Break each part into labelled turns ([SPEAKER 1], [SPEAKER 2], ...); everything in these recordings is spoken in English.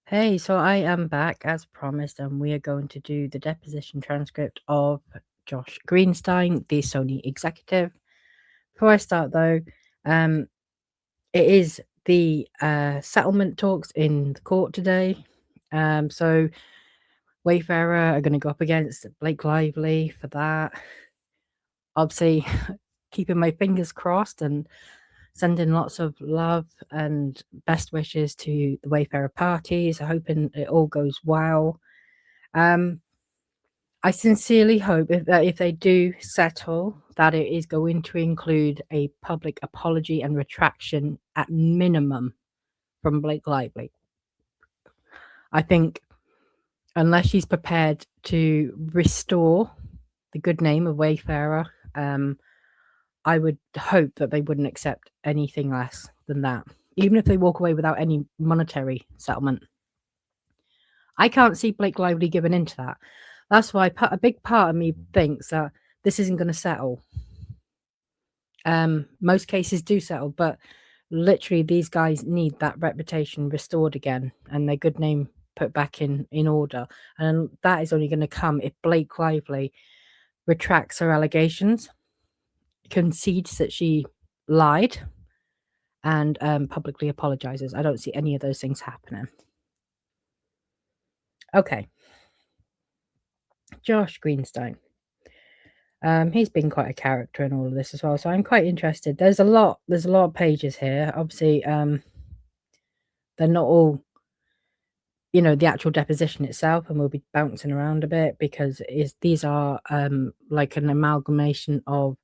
[SPEAKER 1] Hey, so I am back as promised, and we are going to do the deposition transcript of Josh Greenstein, the Sony executive. Before I start, though, it is the settlement talks in the court today. So Wayfarer are going to go up against Blake Lively for that. Obviously, keeping my fingers crossed and sending lots of love and best wishes to the Wayfarer parties, hoping it all goes well. I sincerely hope that if they do settle, that it is going to include a public apology and retraction at minimum from Blake Lively. I think unless she's prepared to restore the good name of Wayfarer, I would hope that they wouldn't accept anything less than that, even if they walk away without any monetary settlement. I can't see Blake Lively giving into that. That's why a big part of me thinks that this isn't going to settle. Most cases do settle, but literally these guys need that reputation restored again and their good name put back in order. And that is only going to come if Blake Lively retracts her allegations, concedes that she lied, and publicly apologizes. I don't see any of those things happening. Okay. Josh Greenstein. He's been quite a character in all of this as well, so I'm quite interested. There's a lot of pages here. Obviously, they're not all, the actual deposition itself, and we'll be bouncing around a bit because these are like an amalgamation of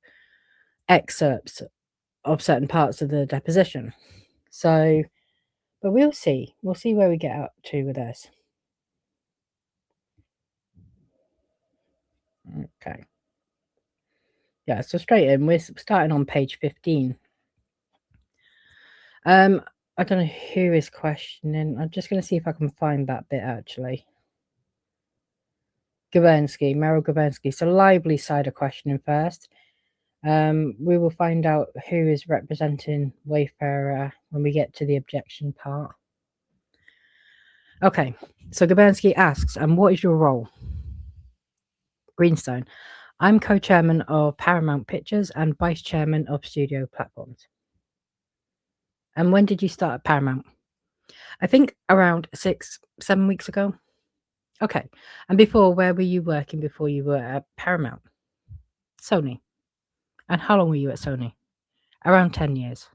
[SPEAKER 1] excerpts of certain parts of the deposition. So, but we'll see where we get up to with this. Okay. Yeah, so straight in, we're starting on page 15. I don't know who is questioning. I'm just going to see if I can find that bit, actually. Meryl Gabensky. So Lively side of questioning first. We will find out who is representing Wayfarer when we get to the objection part. Okay, so Gabensky asks, and what is your role? Greenstone. I'm co-chairman of Paramount Pictures and vice chairman of Studio Platforms. And when did you start at Paramount? I think around 6-7 weeks ago. Okay. And before, where were you working before you were at Paramount? Sony. And how long were you at Sony? Around 10 years.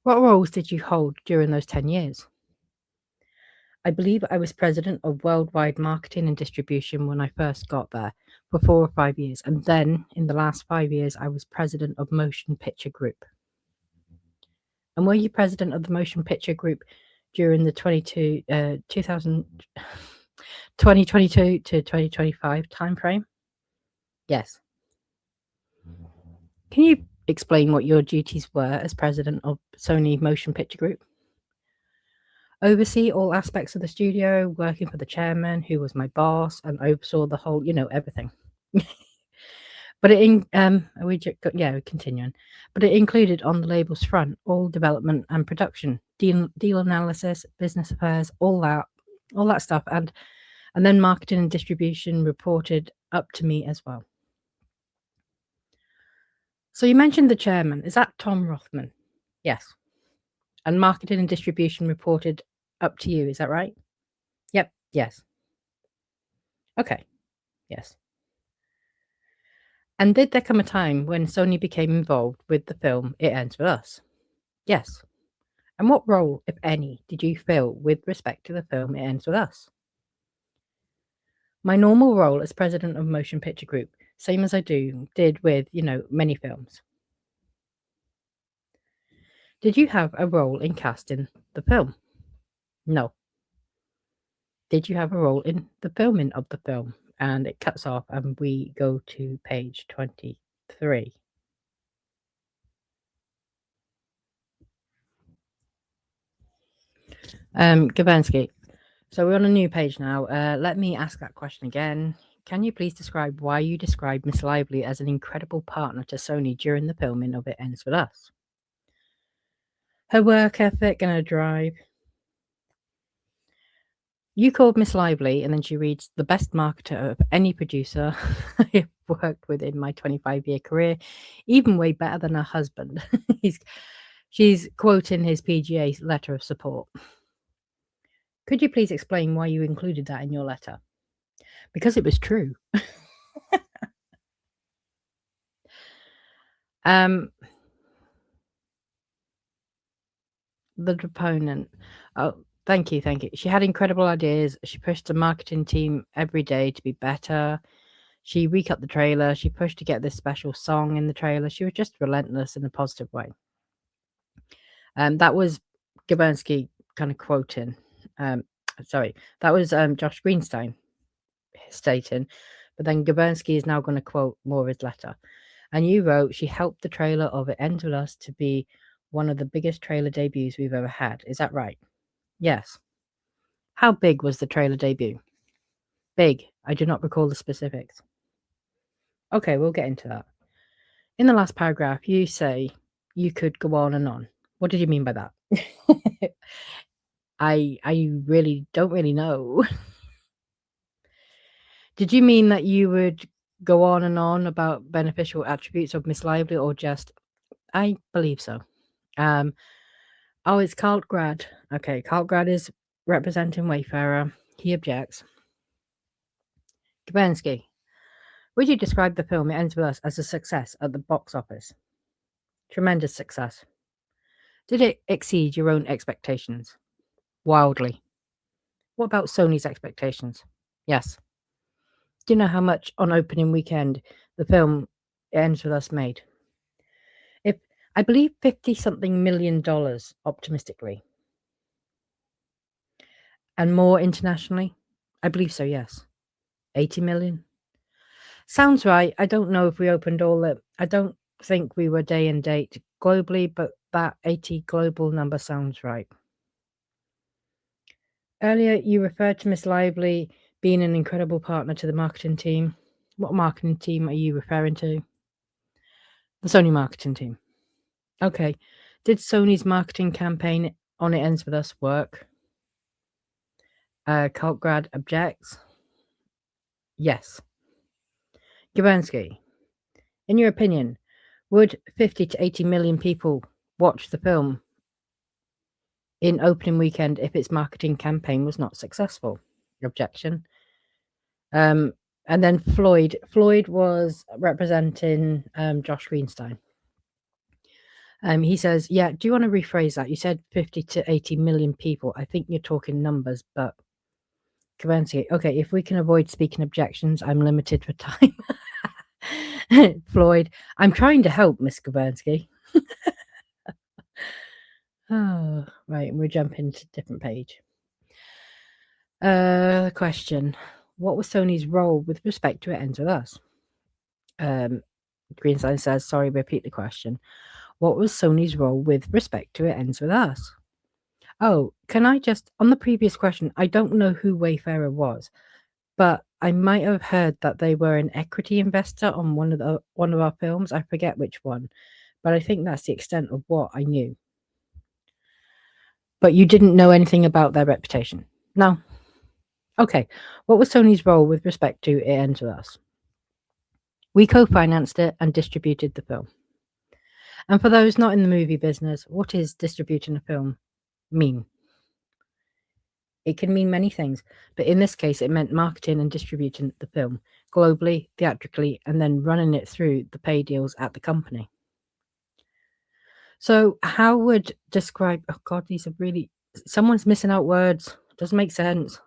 [SPEAKER 1] What roles did you hold during those 10 years? I believe I was president of worldwide marketing and distribution when I first got there for 4 or 5 years. And then in the last 5 years, I was president of Motion Picture Group. And were you president of the Motion Picture Group during the 2022 to 2025 timeframe? Yes. Can you explain what your duties were as president of Sony Motion Picture Group? Oversee all aspects of the studio, working for the chairman, who was my boss, and oversaw the whole, everything. But we're continuing. But it included on the label's front all development and production, deal analysis, business affairs, all that stuff, and then marketing and distribution reported up to me as well. So you mentioned the chairman. Is that Tom Rothman? Yes. And marketing and distribution reported up to you. Is that right? Yep. Yes. Okay. Yes. And did there come a time when Sony became involved with the film It Ends With Us? Yes. And what role, if any, did you fill with respect to the film It Ends With Us? My normal role as president of Motion Picture Group, same as I did with, many films. Did you have a role in casting the film? No. Did you have a role in the filming of the film? And it cuts off and we go to page 23. Gabensky. So we're on a new page now. Let me ask that question again. Can you please describe why you described Miss Lively as an incredible partner to Sony during the filming of It Ends With Us? Her work ethic and her drive. You called Miss Lively, and then she reads, the best marketer of any producer I've worked with in my 25-year career, even way better than her husband. She's quoting his PGA letter of support. Could you please explain why you included that in your letter? Because it was true. The deponent. Oh, thank you. She had incredible ideas. She pushed the marketing team every day to be better. She recut the trailer. She pushed to get this special song in the trailer. She was just relentless in a positive way. That was Gabernsky kind of quoting. Sorry, that was Josh Greenstein stating. But then Gabernsky is now going to quote more of his letter. And you wrote, she helped the trailer of It Ends With Us to be one of the biggest trailer debuts we've ever had. Is that right? Yes. How big was the trailer debut? Big. I do not recall the specifics. Okay, we'll get into that. In the last paragraph, you say you could go on and on. What did you mean by that? I really don't really know. Did you mean that you would go on and on about beneficial attributes of Miss Lively, or just, I believe so. Oh, it's Carlgrad. Okay, Carlgrad is representing Wayfarer. He objects. Gabernsky, would you describe the film It Ends With Us as a success at the box office? Tremendous success. Did it exceed your own expectations? Wildly. What about Sony's expectations? Yes. Do you know how much on opening weekend the film It Ends With Us made? I believe $50-something million, optimistically. And more internationally? I believe so, yes. 80 million? Sounds right. I don't know if we opened all the... I don't think we were day and date globally, but that 80 global number sounds right. Earlier, you referred to Miss Lively being an incredible partner to the marketing team. What marketing team are you referring to? The Sony marketing team. Okay. Did Sony's marketing campaign on It Ends With Us work? Cultgrad objects. Yes. Gabernsky, in your opinion, would 50 to 80 million people watch the film in opening weekend if its marketing campaign was not successful? Objection. And then Floyd. Floyd was representing Josh Greenstein. He says, yeah, do you want to rephrase that? You said 50 to 80 million people. I think you're talking numbers, but Gabernsky, okay, if we can avoid speaking objections, I'm limited for time. Floyd, I'm trying to help, Miss Gabernsky. Oh, right, we're jumping to a different page. Question. What was Sony's role with respect to It Ends With Us? Greenstein says, sorry, repeat the question. What was Sony's role with respect to It Ends With Us? Oh, can I just, on the previous question, I don't know who Wayfarer was, but I might have heard that they were an equity investor on one of our films. I forget which one, but I think that's the extent of what I knew. But you didn't know anything about their reputation? No. Okay. What was Sony's role with respect to It Ends With Us? We co-financed it and distributed the film. And for those not in the movie business, what is distributing a film mean? It can mean many things, but in this case, it meant marketing and distributing the film globally, theatrically, and then running it through the pay deals at the company. So how would describe... Oh, God, these are really... Someone's missing out words. Doesn't make sense.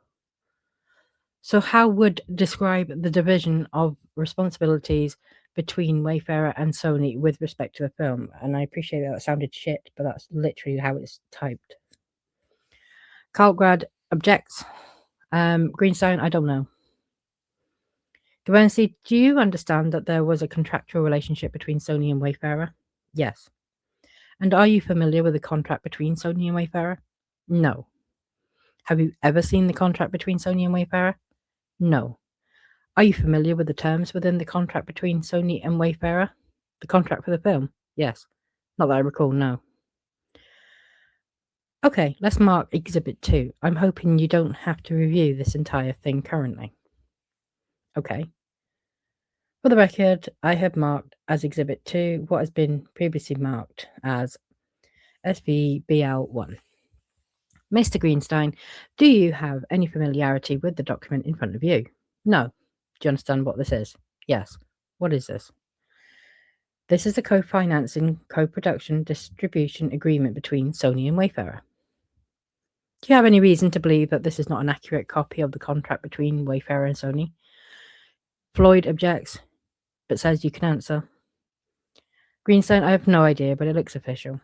[SPEAKER 1] So how would describe the division of responsibilities between Wayfarer and Sony with respect to the film? And I appreciate that sounded shit, but that's literally how it's typed. Carlgrad objects. Greenstein, I don't know. Gabernsky, do you understand that there was a contractual relationship between Sony and Wayfarer? Yes. And are you familiar with the contract between Sony and Wayfarer? No. Have you ever seen the contract between Sony and Wayfarer? No. Are you familiar with the terms within the contract between Sony and Wayfarer? The contract for the film? Yes. Not that I recall, no. Okay, let's mark Exhibit 2. I'm hoping you don't have to review this entire thing currently. Okay. For the record, I have marked as Exhibit 2 what has been previously marked as SVBL1. Mr. Greenstein, do you have any familiarity with the document in front of you? No. Do you understand what this is? Yes. What is this? This is a co-financing, co-production, distribution agreement between Sony and Wayfarer. Do you have any reason to believe that this is not an accurate copy of the contract between Wayfarer and Sony? Floyd objects, but says you can answer. Greenstein, I have no idea, but it looks official.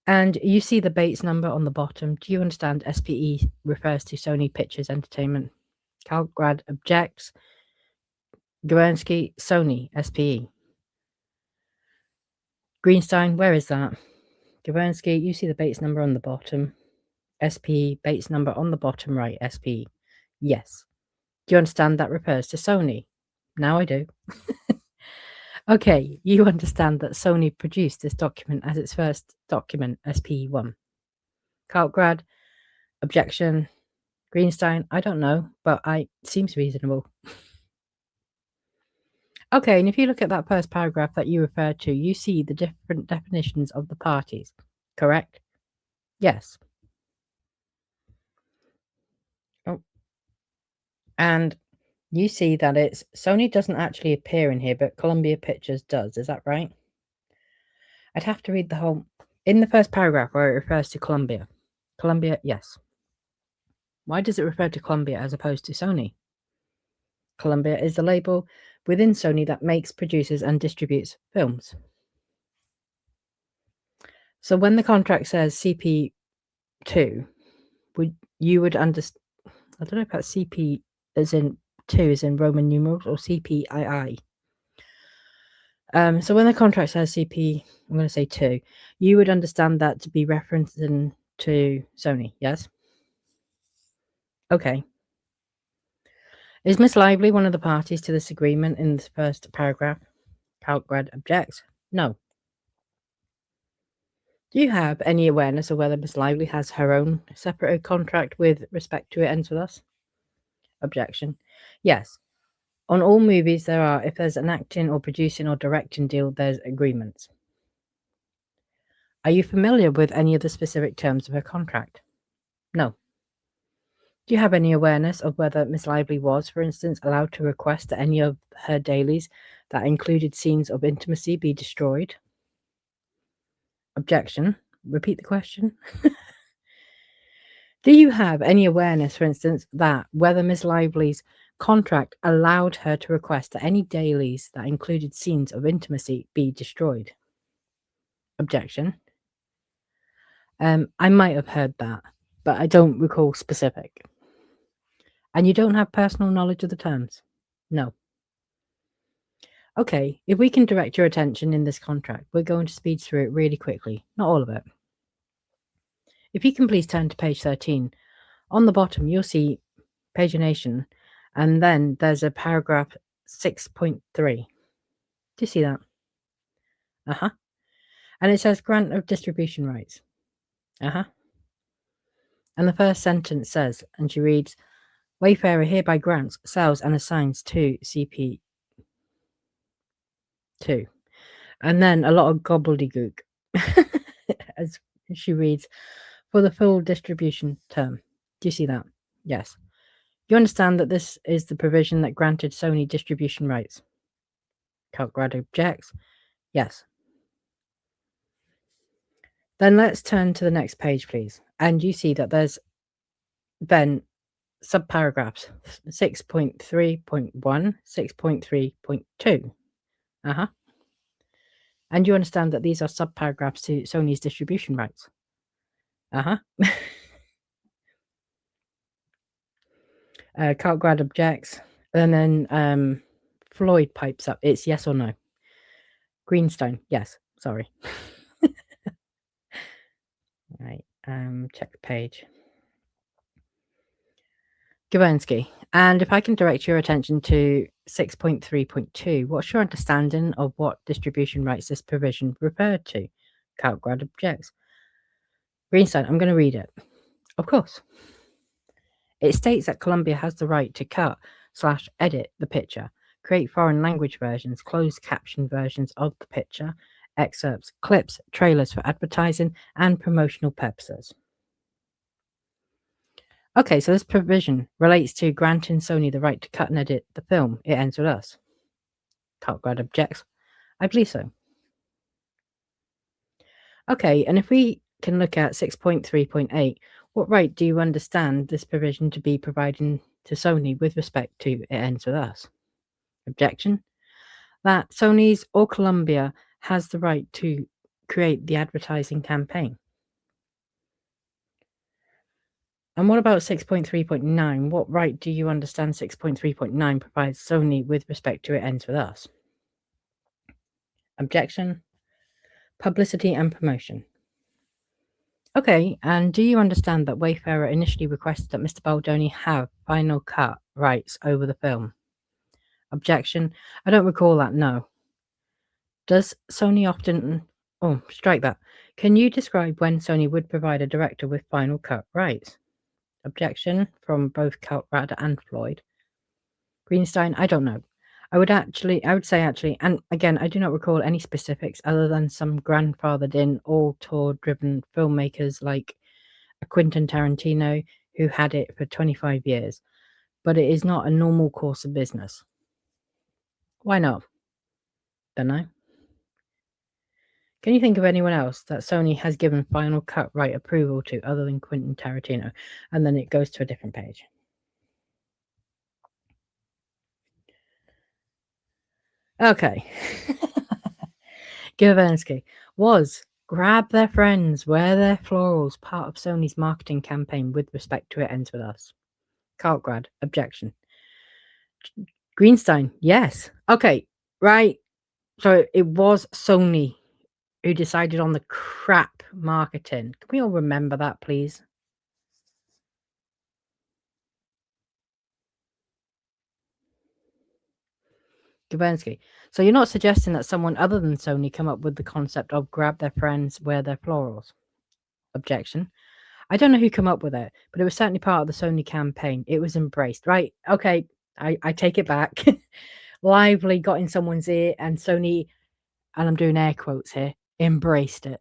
[SPEAKER 1] And you see the Bates number on the bottom. Do you understand SPE refers to Sony Pictures Entertainment? Kalgrad objects. Gawensky, Sony, SPE. Greenstein, where is that? Gawensky, you see the Bates number on the bottom. SPE, Bates number on the bottom right, SPE. Yes. Do you understand that refers to Sony? Now I do. Okay, you understand that Sony produced this document as its first document, SPE1. Kalgrad, objection. Greenstein, I don't know, but it seems reasonable. Okay, and if you look at that first paragraph that you referred to, you see the different definitions of the parties, correct? Yes. Oh. And you see that it's Sony doesn't actually appear in here, but Columbia Pictures does. Is that right? I'd have to read the whole... In the first paragraph where it refers to Columbia. Columbia, yes. Why does it refer to Columbia as opposed to Sony? Columbia is the label within Sony that makes, produces, and distributes films. So when the contract says CP2, you would understand... I don't know if that's CP as in 2 is in Roman numerals or CPII. So when the contract says CP, I'm going to say 2, you would understand that to be referencing to Sony, yes? Okay. Is Miss Lively one of the parties to this agreement in the first paragraph? Kalgrad objects. No. Do you have any awareness of whether Miss Lively has her own separate contract with respect to It Ends With Us? Objection. Yes. On all movies there are, if there's an acting or producing or directing deal, there's agreements. Are you familiar with any of the specific terms of her contract? No. Do you have any awareness of whether Miss Lively was, for instance, allowed to request that any of her dailies that included scenes of intimacy be destroyed? Objection. Repeat the question. Do you have any awareness, for instance, that whether Miss Lively's contract allowed her to request that any dailies that included scenes of intimacy be destroyed? Objection. I might have heard that, but I don't recall specific. And you don't have personal knowledge of the terms? No. Okay, if we can direct your attention in this contract, we're going to speed through it really quickly, not all of it. If you can please turn to page 13, on the bottom you'll see pagination, and then there's a paragraph 6.3. Do you see that? Uh-huh. And it says grant of distribution rights. Uh-huh. And the first sentence says, and she reads, Wayfarer hereby grants, sells, and assigns to CP2. And then a lot of gobbledygook as she reads, for the full distribution term. Do you see that? Yes. You understand that this is the provision that granted Sony distribution rights? Kalgrad objects. Yes. Then let's turn to the next page, please. And you see that there's then subparagraphs 6.3.1, 6.3.2. Uh-huh. And you understand that these are subparagraphs to Sony's distribution rights? Uh-huh. Kalgrad objects. And then Floyd pipes up. It's yes or no. Greenstein, yes. Sorry. Right. Check the page. Gawensky. And if I can direct your attention to 6.3.2, what's your understanding of what distribution rights this provision referred to? Kalgrad objects. Greenstein, I'm going to read it. Of course. It states that Columbia has the right to cut/edit the picture, create foreign language versions, closed caption versions of the picture, excerpts, clips, trailers for advertising and promotional purposes. Okay, so this provision relates to granting Sony the right to cut and edit the film. It ends with us. Cartwright objects. I believe so. Okay, and if we can look at 6.3.8, what right do you understand this provision to be providing to Sony with respect to it ends with us? Objection. That Sony's or Columbia has the right to create the advertising campaign. And what about 6.3.9? What right do you understand 6.3.9 provides Sony with respect to it ends with us? Objection. Publicity and promotion. Okay, and do you understand that Wayfarer initially requested that Mr. Baldoni have final cut rights over the film? Objection. I don't recall that, no. Does Sony often... Oh, strike that. Can you describe when Sony would provide a director with final cut rights? Objection from both Cartwright and Floyd. Greenstein, I don't know. I would say actually, and again, I do not recall any specifics other than some grandfathered in, all tour driven filmmakers like a Quentin Tarantino who had it for 25 years. But it is not a normal course of business. Why not? Don't know. Can you think of anyone else that Sony has given final cut right approval to other than Quentin Tarantino? And then it goes to a different page. Okay. Gavensky was grab their friends, wear their florals, part of Sony's marketing campaign with respect to it ends with us. Cartgrad, objection. Greenstein, yes. Okay, right. So it was Sony who decided on the crap marketing. Can we all remember that, please? Gavensky. So you're not suggesting that someone other than Sony come up with the concept of grab their friends, wear their florals? Objection. I don't know who came up with it, but it was certainly part of the Sony campaign. It was embraced, right? Okay, I take it back. Lively got in someone's ear, and Sony, and I'm doing air quotes here, embraced it.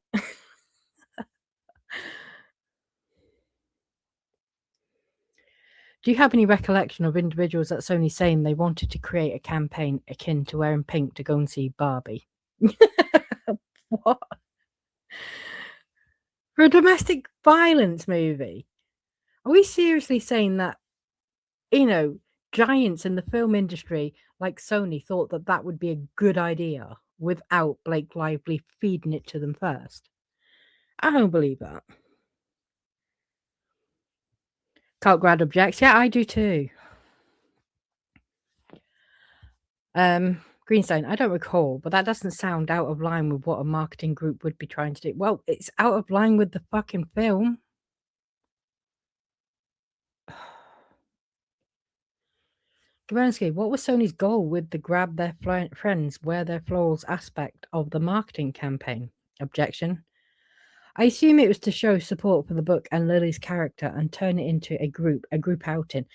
[SPEAKER 1] Do you have any recollection of individuals at Sony saying they wanted to create a campaign akin to wearing pink to go and see Barbie? What? For a domestic violence movie? Are we seriously saying that, giants in the film industry like Sony thought that that would be a good idea without Blake Lively feeding it to them first? I don't believe that. Cartgrad objects. Yeah, I do too. Greenstein, I don't recall, but that doesn't sound out of line with what a marketing group would be trying to do. Well, it's out of line with the fucking film. Gavensky, what was Sony's goal with the grab their friends, wear their florals aspect of the marketing campaign? Objection. I assume it was to show support for the book and Lily's character and turn it into a group outing.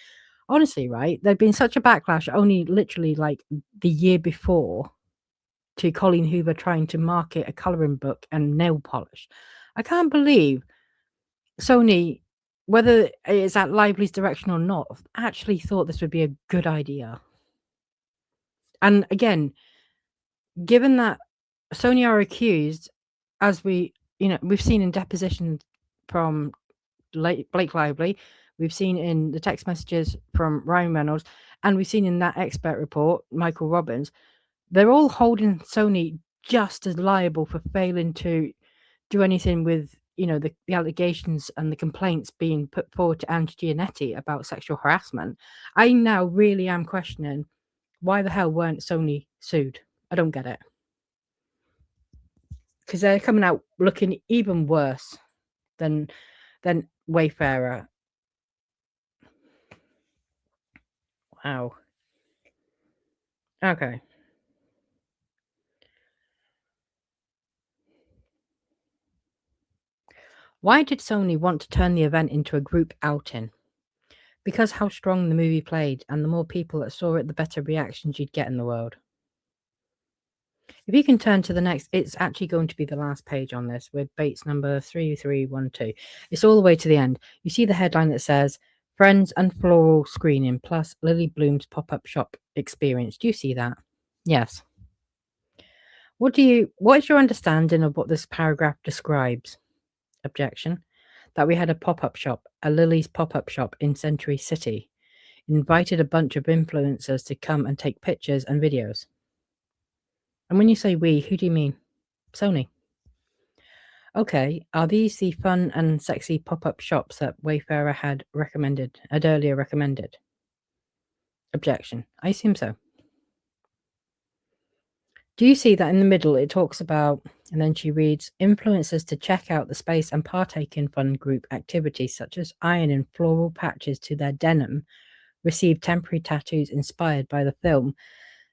[SPEAKER 1] Honestly, right, there'd been such a backlash only literally like the year before to Colleen Hoover trying to market a colouring book and nail polish. I can't believe Sony, whether it's at Lively's direction or not, actually thought this would be a good idea. And again, given that Sony are accused, as we've seen in depositions from Blake Lively, we've seen in the text messages from Ryan Reynolds, and we've seen in that expert report, Michael Robbins, they're all holding Sony just as liable for failing to do anything with, the allegations and the complaints being put forward to Ange Giannetti about sexual harassment. I now really am questioning why the hell weren't Sony sued? I don't get it. Because they're coming out looking even worse than Wayfarer. Wow. Okay. Why did Sony want to turn the event into a group outing? Because how strong the movie played, and the more people that saw it, the better reactions you'd get in the world. If you can turn to the next, it's actually going to be the last page on this with Bates number 3312. It's all the way to the end. You see the headline that says Friends and Floral Screening plus Lily Bloom's pop-up shop experience. Do you see that? Yes. What is your understanding of what this paragraph describes? Objection. That we had a pop-up shop, a Lily's pop-up shop in Century City. Invited a bunch of influencers to come and take pictures and videos. And when you say we, who do you mean? Sony. Okay, are these the fun and sexy pop-up shops that Wayfarer had earlier recommended? Objection. I assume so. Do you see that in the middle it talks about, and then she reads, influencers to check out the space and partake in fun group activities such as ironing floral patches to their denim, receive temporary tattoos inspired by the film,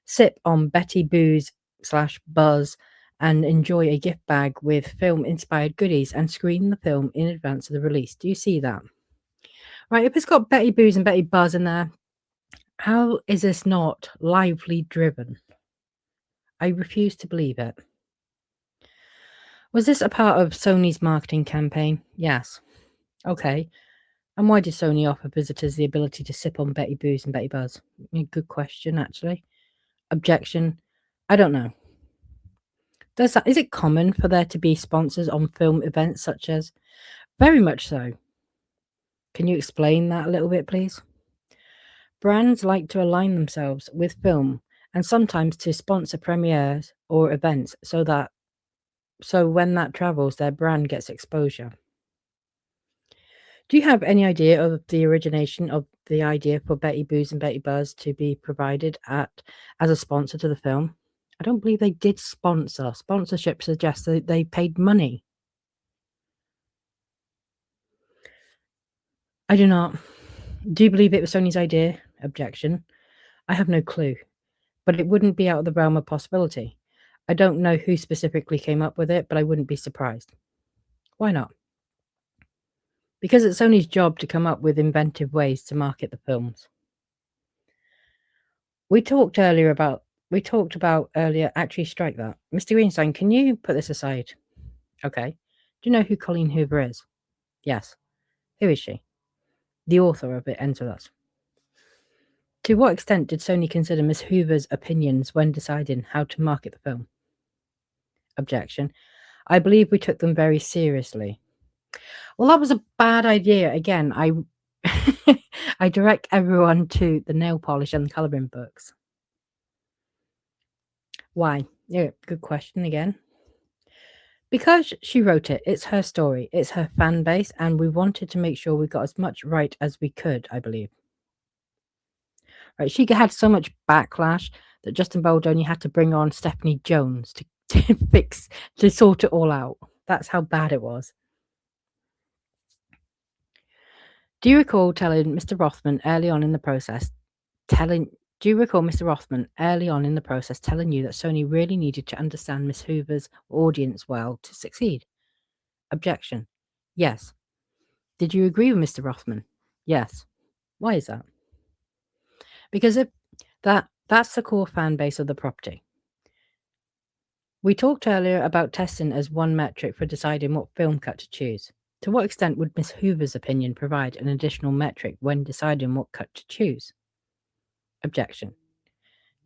[SPEAKER 1] sip on Betty Booze/Buzz, and enjoy a gift bag with film-inspired goodies and screen the film in advance of the release. Do you see that? Right, if it's got Betty Booze and Betty Buzz in there, how is this not lively driven? I refuse to believe it. Was this a part of Sony's marketing campaign? Yes. Okay. And why did Sony offer visitors the ability to sip on Betty Booze and Betty Buzz? Good question, actually. Objection. I don't know. Is it common for there to be sponsors on film events such as? Very much so. Can you explain that a little bit, please? Brands like to align themselves with film and sometimes to sponsor premieres or events so when that travels, their brand gets exposure. Do you have any idea of the origination of the idea for Betty Booze and Betty Buzz to be provided as a sponsor to the film? I don't believe they did sponsor. Sponsorship suggests that they paid money. I do not. Do you believe it was Sony's idea? Objection. I have no clue, but it wouldn't be out of the realm of possibility. I don't know who specifically came up with it, but I wouldn't be surprised. Why not? Because it's Sony's job to come up with inventive ways to market the films. We talked about earlier, actually strike that. Mr. Greenstein, can you put this aside? Okay. Do you know who Colleen Hoover is? Yes. Who is she? The author of It Ends With Us. To what extent did Sony consider Miss Hoover's opinions when deciding how to market the film? Objection. I believe we took them very seriously. Well, that was a bad idea. Again, I direct everyone to the nail polish and the colouring books. Why? Yeah, good question again. Because she wrote it, it's her story, it's her fan base, and we wanted to make sure we got as much right as we could, I believe. Right, she had so much backlash that Justin Baldoni had to bring on Stephanie Jones to sort it all out. That's how bad it was. Do you recall Mr. Rothman early on in the process telling you that Sony really needed to understand Miss Hoover's audience well to succeed? Objection. Yes. Did you agree with Mr. Rothman? Yes. Why is that? Because that's the core fan base of the property. We talked earlier about testing as one metric for deciding what film cut to choose. To what extent would Miss Hoover's opinion provide an additional metric when deciding what cut to choose? Objection.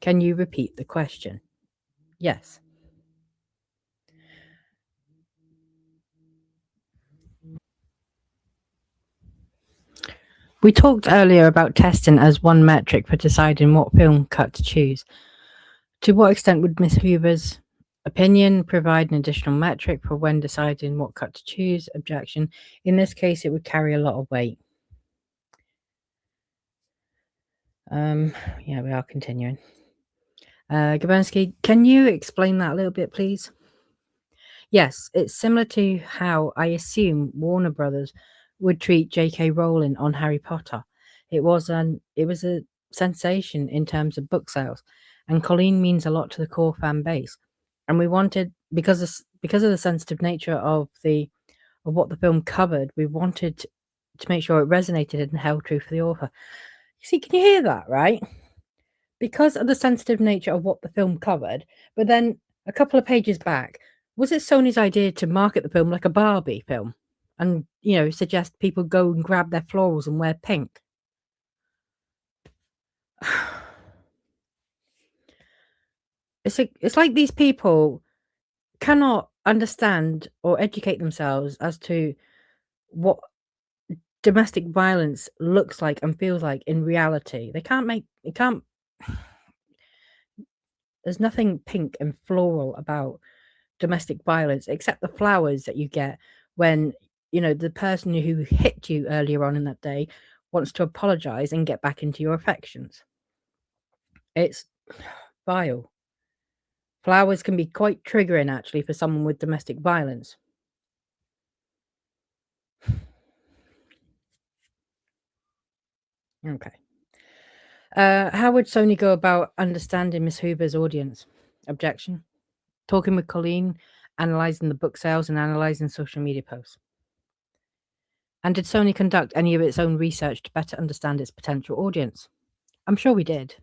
[SPEAKER 1] Can you repeat the question? Yes. We talked earlier about testing as one metric for deciding what film cut to choose. To what extent would Miss Hoover's opinion provide an additional metric for when deciding what cut to choose? Objection. In this case, it would carry a lot of weight. Yeah, we are continuing. Gabansky, can you explain that a little bit, please? Yes, it's similar to how I assume Warner Brothers would treat J.K. Rowling on Harry Potter. It was a sensation in terms of book sales, and Colleen means a lot to the core fan base. And we wanted, because of the sensitive nature of the of what the film covered, we wanted to make sure it resonated and held true for the author. You see, can you hear that, right? Because of the sensitive nature of what the film covered, but then a couple of pages back, was it Sony's idea to market the film like a Barbie film and, suggest people go and grab their florals and wear pink? It's like these people cannot understand or educate themselves as to what domestic violence looks like and feels like in reality. There's nothing pink and floral about domestic violence except the flowers that you get when, the person who hit you earlier on in that day wants to apologize and get back into your affections. It's vile. Flowers can be quite triggering, actually, for someone with domestic violence. Okay. How would Sony go about understanding Miss Hoover's audience? Objection. Talking with Colleen, analysing the book sales, and analysing social media posts. And did Sony conduct any of its own research to better understand its potential audience? I'm sure we did.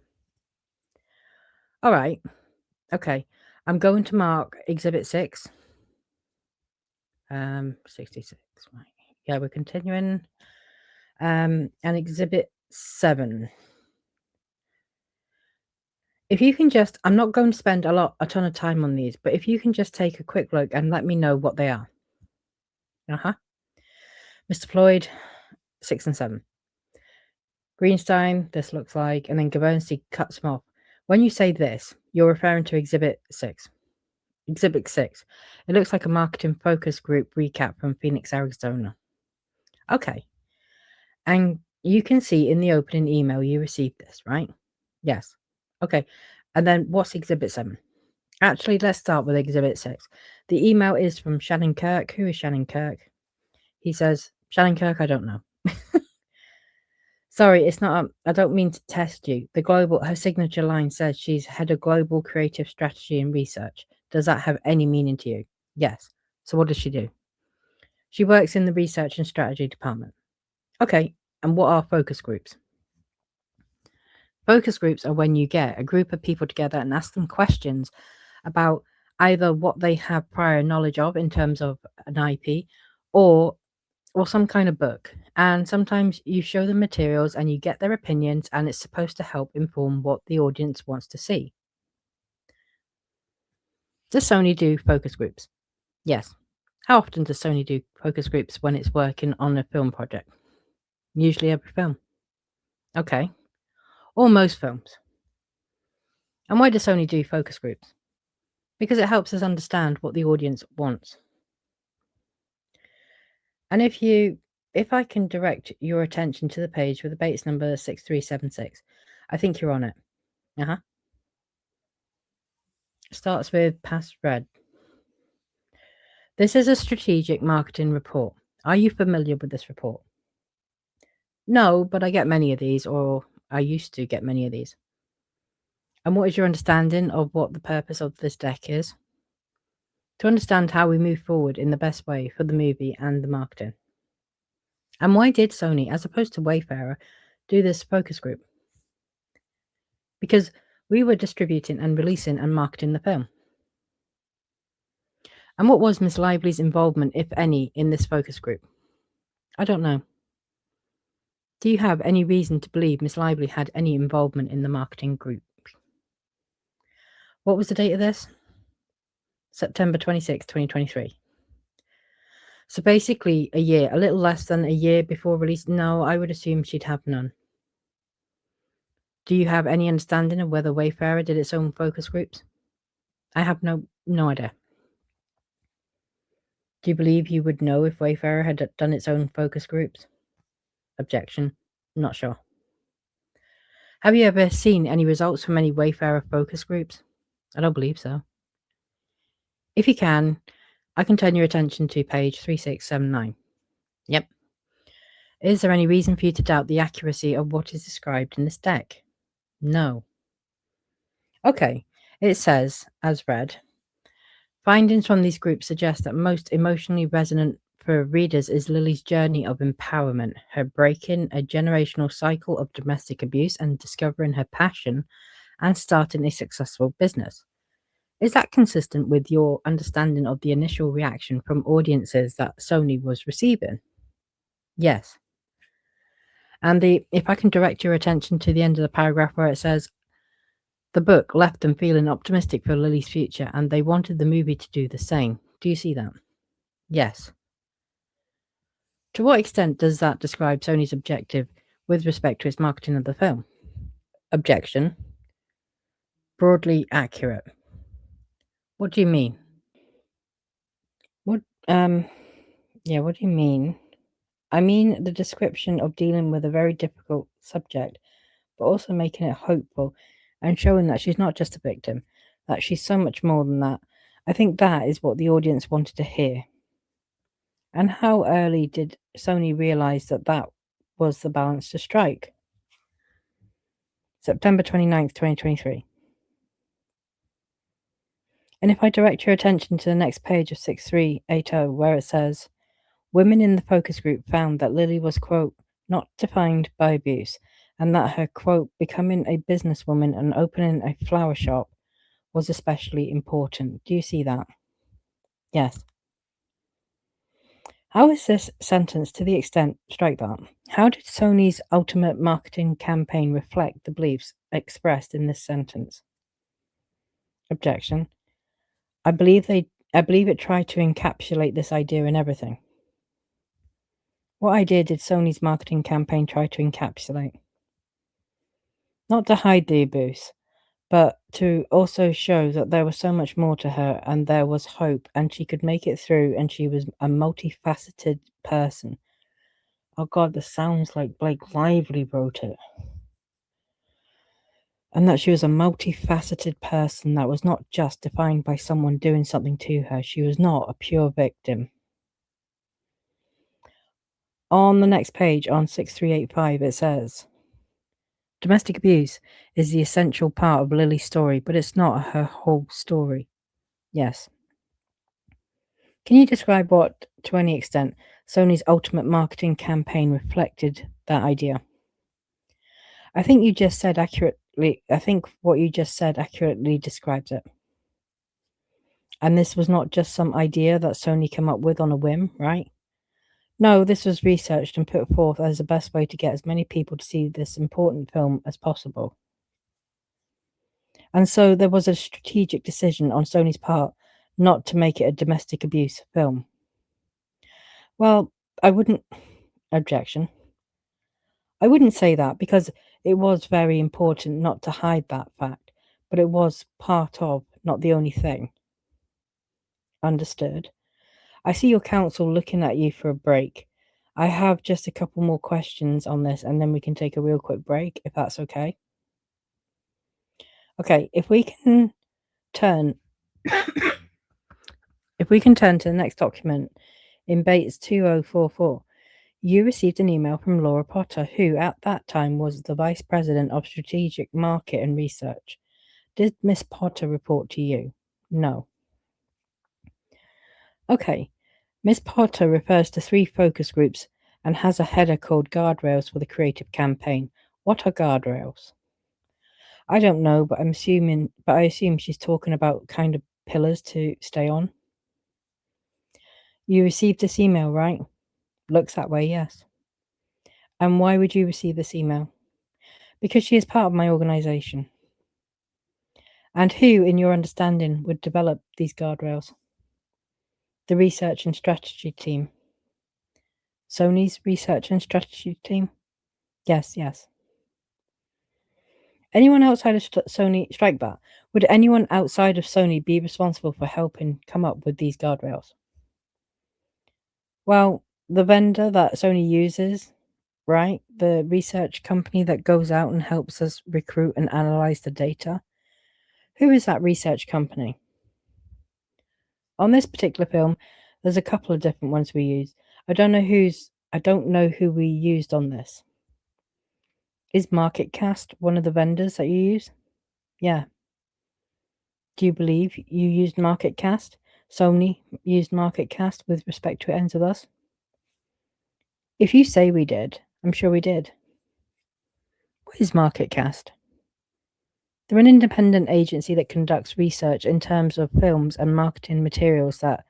[SPEAKER 1] All right. Okay. I'm going to mark Exhibit 6. 66. Right. Yeah, we're continuing. And Exhibit 7. If you can just, I'm not going to spend a ton of time on these, but if you can just take a quick look and let me know what they are. Mr. Floyd, 6 and 7. Greenstein, this looks like, and then Gabernstein cuts them off. When you say this, you're referring to Exhibit 6. Exhibit 6. It looks like a marketing focus group recap from Phoenix, Arizona. Okay. And you can see in the opening email you received this, right? Yes. Okay. And then what's Exhibit 7? Actually, let's start with Exhibit 6. The email is from Shannon Kirk. Who is Shannon Kirk? He says, Shannon Kirk, I don't know. Sorry, it's not. I don't mean to test you. Her signature line says she's head of global creative strategy and research. Does that have any meaning to you? Yes. So what does she do? She works in the research and strategy department. Okay. And what are focus groups? Focus groups are when you get a group of people together and ask them questions about either what they have prior knowledge of in terms of an IP or some kind of book. And sometimes you show them materials and you get their opinions, and it's supposed to help inform what the audience wants to see. Does Sony do focus groups? Yes. How often does Sony do focus groups when it's working on a film project? Usually every film. Okay. Or most films. And why does Sony do focus groups? Because it helps us understand what the audience wants. And if I can direct your attention to the page with the Bates number 6376, I think you're on it. Starts with past read. This is a strategic marketing report. Are you familiar with this report? No, but I get many of these, or I used to get many of these. And what is your understanding of what the purpose of this deck is? To understand how we move forward in the best way for the movie and the marketing. And why did Sony, as opposed to Wayfarer, do this focus group? Because we were distributing and releasing and marketing the film. And what was Miss Lively's involvement, if any, in this focus group? I don't know. Do you have any reason to believe Miss Lively had any involvement in the marketing group? What was the date of this? September 26, 2023. So basically a year, a little less than a year before release. No, I would assume she'd have none. Do you have any understanding of whether Wayfarer did its own focus groups? I have no idea. Do you believe you would know if Wayfarer had done its own focus groups? Objection. Not sure. Have you ever seen any results from any Wayfarer focus groups? I don't believe so. If you can, I can turn your attention to page 3679. Yep. Is there any reason for you to doubt the accuracy of what is described in this deck? No. Okay. It says, as read, findings from these groups suggest that most emotionally resonant for readers is Lily's journey of empowerment, her breaking a generational cycle of domestic abuse and discovering her passion and starting a successful business. Is that consistent with your understanding of the initial reaction from audiences that Sony was receiving? Yes. And if I can direct your attention to the end of the paragraph where it says, the book left them feeling optimistic for Lily's future, and they wanted the movie to do the same. Do you see that? Yes. To what extent does that describe Sony's objective with respect to its marketing of the film? Objection. Broadly accurate. What do you mean? What do you mean? I mean the description of dealing with a very difficult subject, but also making it hopeful and showing that she's not just a victim, that she's so much more than that. I think that is what the audience wanted to hear. And how early did Sony realize that that was the balance to strike? September 29th, 2023. And if I direct your attention to the next page of 6380, where it says, women in the focus group found that Lily was, quote, not defined by abuse, and that her, quote, becoming a businesswoman and opening a flower shop was especially important. Do you see that? Yes. How is this sentence to the extent, strike that, how did Sony's ultimate marketing campaign reflect the beliefs expressed in this sentence? Objection. I believe it tried to encapsulate this idea in everything. What idea did Sony's marketing campaign try to encapsulate? Not to hide the abuse, but to also show that there was so much more to her and there was hope and she could make it through and she was a multifaceted person. Oh God, this sounds like Blake Lively wrote it. And that she was a multifaceted person that was not just defined by someone doing something to her. She was not a pure victim. On the next page, on 6385, it says, domestic abuse is the essential part of Lily's story, but it's not her whole story. Yes. Can you describe what, to any extent, Sony's ultimate marketing campaign reflected that idea? I think what you just said accurately describes it. And this was not just some idea that Sony came up with on a whim, right? No, this was researched and put forth as the best way to get as many people to see this important film as possible. And so there was a strategic decision on Sony's part not to make it a domestic abuse film. Well, objection. I wouldn't say that because it was very important not to hide that fact, but it was part of, not the only thing. Understood. I see your counsel looking at you for a break. I have just a couple more questions on this and then we can take a real quick break, if that's okay. Okay, if we can turn to the next document in Bates 2044, you received an email from Laura Potter, who at that time was the Vice President of Strategic Market and Research. Did Miss Potter report to you? No. Okay. Miss Potter refers to 3 focus groups and has a header called Guardrails for the Creative Campaign. What are guardrails? I don't know, but I assume she's talking about kind of pillars to stay on. You received this email, right? Looks that way, yes. And why would you receive this email? Because she is part of my organization. And who, in your understanding, would develop these guardrails? The research and strategy team. Sony's research and strategy team? Yes. Anyone outside of Sony, strike that. Would anyone outside of Sony be responsible for helping come up with these guardrails? Well, the vendor that Sony uses, right? The research company that goes out and helps us recruit and analyze the data. Who is that research company? On this particular film, there's a couple of different ones we use. I don't know who we used on this. Is MarketCast one of the vendors that you use? Yeah. Do you believe you used MarketCast? Sony used MarketCast with respect to Ends with Us? If you say we did, I'm sure we did. What is MarketCast? They're an independent agency that conducts research in terms of films and marketing materials that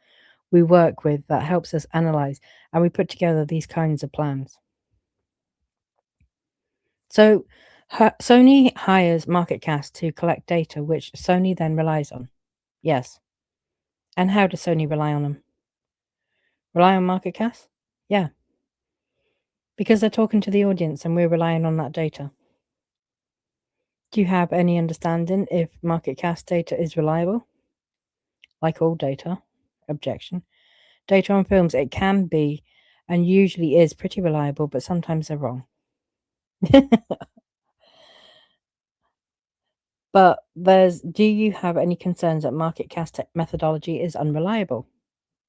[SPEAKER 1] we work with that helps us analyze, and we put together these kinds of plans. So Sony hires MarketCast to collect data, which Sony then relies on. Yes. And how does Sony rely on them? Rely on MarketCast? Yeah. Because they're talking to the audience and we're relying on that data. Do you have any understanding if MarketCast data is reliable? Like all data. Objection. Data on films, it can be and usually is pretty reliable, but sometimes they're wrong. But do you have any concerns that MarketCast methodology is unreliable?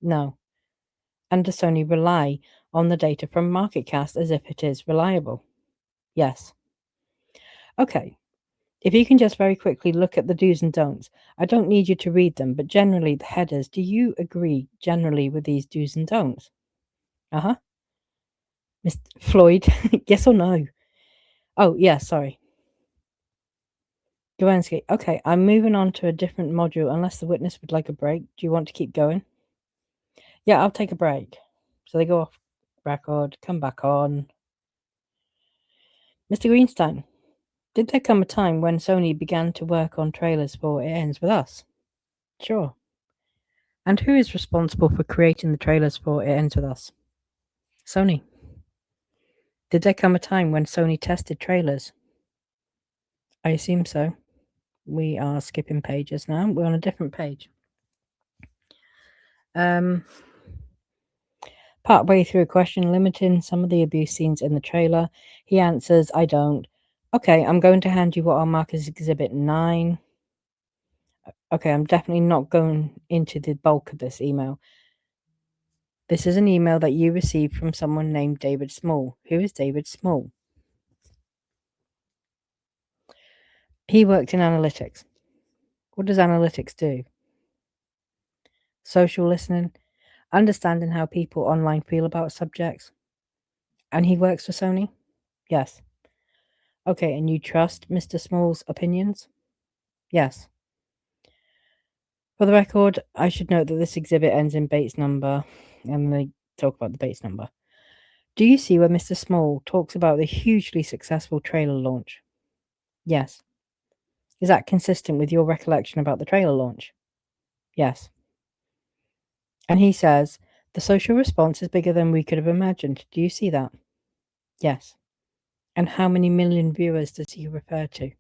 [SPEAKER 1] No. And does Sony rely on the data from MarketCast as if it is reliable? Yes. Okay. If you can just very quickly look at the do's and don'ts. I don't need you to read them, but generally the headers, do you agree generally with these do's and don'ts? Uh-huh. Mr. Floyd, yes or no? Oh, yeah, sorry. Gawensky, okay, I'm moving on to a different module unless the witness would like a break. Do you want to keep going? Yeah, I'll take a break. So they go off record, come back on. Mr. Greenstein, did there come a time when Sony began to work on trailers for It Ends With Us? Sure. And who is responsible for creating the trailers for It Ends With Us? Sony. Did there come a time when Sony tested trailers? I assume so. We are skipping pages now. We're on a different page. Partway through a question limiting some of the abuse scenes in the trailer, he answers, I don't. Okay, I'm going to hand you what I'll mark as Exhibit 9. Okay, I'm definitely not going into the bulk of this email. This is an email that you received from someone named David Small. Who is David Small? He worked in analytics. What does analytics do? Social listening, understanding how people online feel about subjects. And he works for Sony? Yes. Okay, and you trust Mr. Small's opinions? Yes. For the record, I should note that this exhibit ends in Bates number, and they talk about the Bates number. Do you see where Mr. Small talks about the hugely successful trailer launch? Yes. Is that consistent with your recollection about the trailer launch? Yes. And he says, the social response is bigger than we could have imagined. Do you see that? Yes. And how many million viewers does he refer to?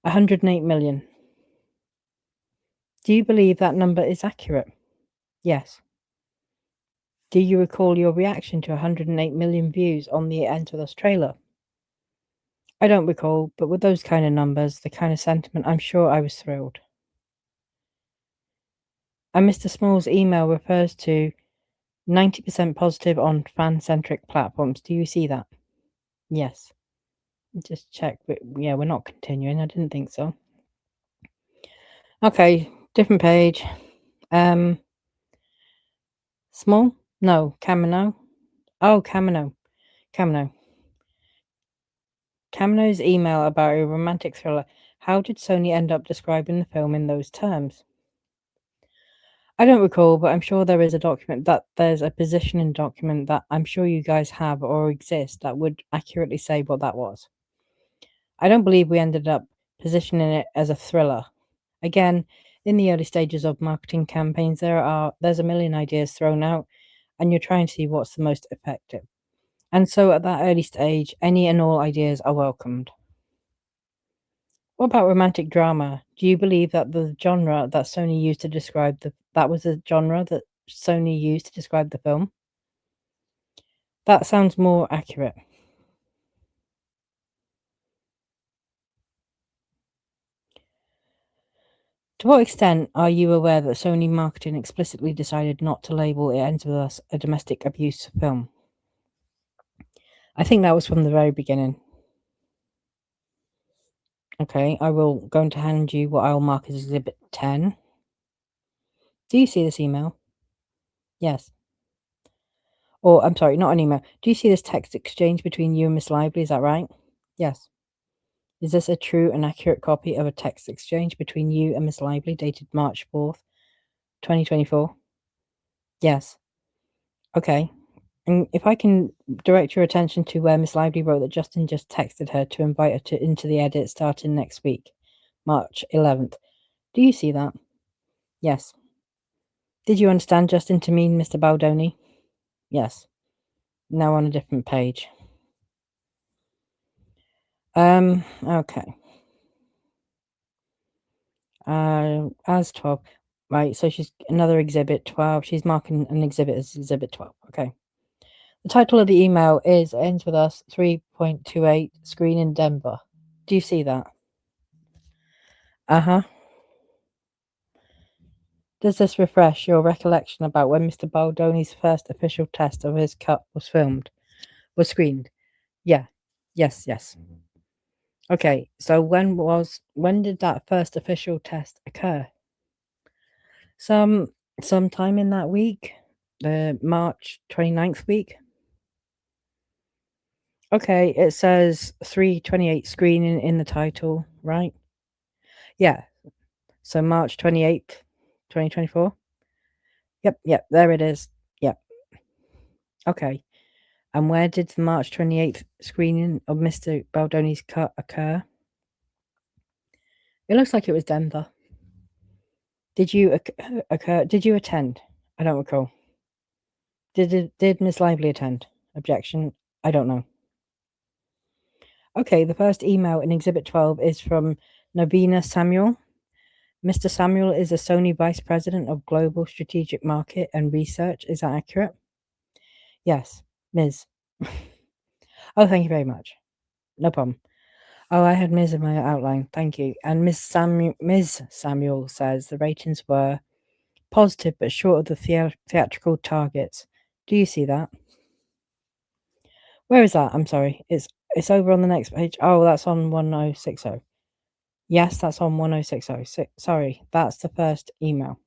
[SPEAKER 1] 108 million. Do you believe that number is accurate? Yes. Do you recall your reaction to 108 million views on the Enter Us trailer? I don't recall, but with those kind of numbers, the kind of sentiment, I'm sure I was thrilled. And Mr. Small's email refers to 90% positive on fan-centric platforms. Do you see that? Yes. Just check. But yeah, we're not continuing. I didn't think so. Okay, different page. Small? No. Camino? Oh, Camino. Camino's email about a romantic thriller. How did Sony end up describing the film in those terms? I don't recall, but I'm sure there is a document there's a positioning document that I'm sure you guys have or exist that would accurately say what that was. I don't believe we ended up positioning it as a thriller. Again, in the early stages of marketing campaigns, there's a million ideas thrown out, and you're trying to see what's the most effective. And so at that early stage, any and all ideas are welcomed. What about romantic drama? Do you believe that the genre that Sony used to describe that was a genre that Sony used to describe the film? That sounds more accurate. To what extent are you aware that Sony marketing explicitly decided not to label It Ends With Us a domestic abuse film? I think that was from the very beginning. Okay, I will going to hand you what I'll mark as Exhibit 10. Do you see this email? Yes. Or, I'm sorry, not an email. Do you see this text exchange between you and Miss Lively? Is that right? Yes. Is this a true and accurate copy of a text exchange between you and Miss Lively dated March 4th, 2024? Yes. Okay. And if I can direct your attention to where Miss Lively wrote that Justin just texted her to invite her into the edit starting next week, March 11th. Do you see that? Yes. Did you understand Justin to mean Mr. Baldoni? Yes. Now on a different page. Okay. As 12. Right, so she's another exhibit 12. She's marking an exhibit as exhibit 12. Okay. The title of the email ends with us 3.28 screen in Denver. Do you see that? Uh-huh. Does this refresh your recollection about when Mr. Baldoni's first official test of his cut was screened? Yeah. Yes. Okay, so when did that first official test occur? Sometime in that week, the March 29th week. Okay, it says 3/28 screening in the title, right? Yeah. So March 28th, 2024. Yep, there it is. Yep. Okay. And where did the March 28th screening of Mr. Baldoni's cut occur? It looks like it was Denver. Did you attend? I don't recall. Did Miss Lively attend? Objection. I don't know. Okay, the first email in Exhibit 12 is from Nabina Samuel. Mr. Samuel is a Sony Vice President of Global Strategic Market and Research. Is that accurate? Yes, Ms. Oh, thank you very much. No problem. Oh, I had Ms. in my outline. Thank you. And Ms. Samuel says the ratings were positive but short of the theatrical targets. Do you see that? Where is that? I'm sorry. It's over on the next page. Oh, that's on 1060. Yes, that's on 1060. Sorry, that's the first email.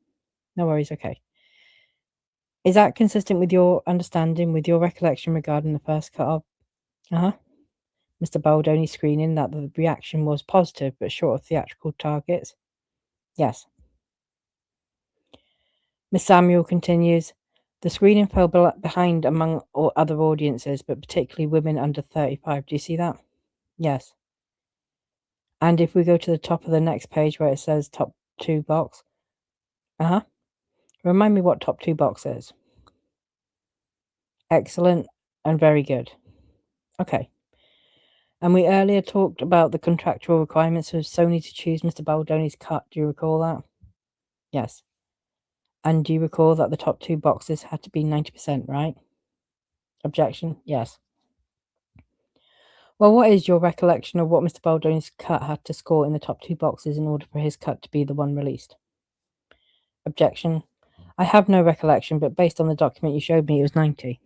[SPEAKER 1] No worries, okay. Is that consistent with your understanding, with your recollection regarding the first cut of Mr. Baldoni screening, that the reaction was positive but short of theatrical targets? Yes. Miss Samuel continues, the screening fell behind among other audiences, but particularly women under 35. Do you see that? Yes. And if we go to the top of the next page where it says top 2 box. Remind me what top 2 box is. Excellent and very good. Okay. And we earlier talked about the contractual requirements of Sony to choose Mr. Baldoni's cut. Do you recall that? Yes. And do you recall that the top 2 boxes had to be 90%, right? Objection? Yes. Well, what is your recollection of what Mr. Baldoni's cut had to score in the top 2 boxes in order for his cut to be the one released? Objection. I have no recollection, but based on the document you showed me, it was 90.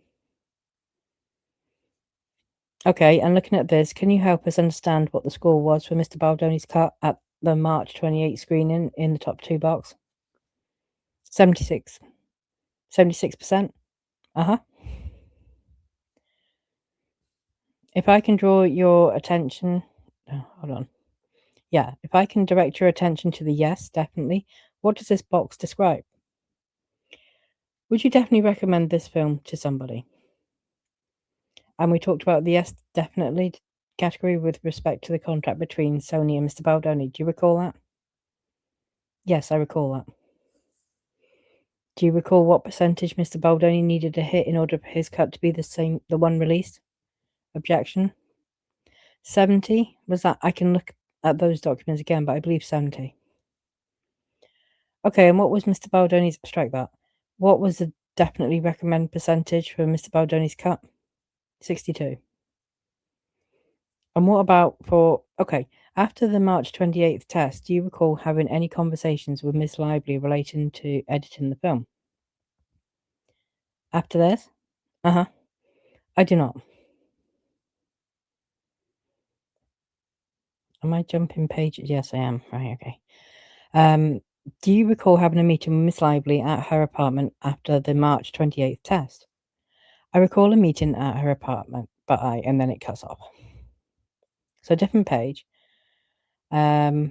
[SPEAKER 1] Okay, and looking at this, can you help us understand what the score was for Mr. Baldoni's cut at the March 28 screening in the top 2 box? 76. 76%? If I can draw your attention... Oh, hold on. Yeah, if I can direct your attention to the yes, definitely. What does this box describe? Would you definitely recommend this film to somebody? And we talked about the yes, definitely category with respect to the contract between Sony and Mr. Baldoni. Do you recall that? Yes, I recall that. Do you recall what percentage Mr. Baldoni needed to hit in order for his cut to be the one released? Objection. 70? Was that? I can look at those documents again, but I believe 70. Okay, and what was Mr. Baldoni's... Strike that. What was the definitely recommend percentage for Mr. Baldoni's cut? 62. And what about for... Okay, after the March 28th test, do you recall having any conversations with Miss Lively relating to editing the film? After this? I do not. Am I jumping pages? Yes, I am. Right, okay. Do you recall having a meeting with Miss Lively at her apartment after the March 28th test? I recall a meeting at her apartment, but and then it cuts off. So different page. Part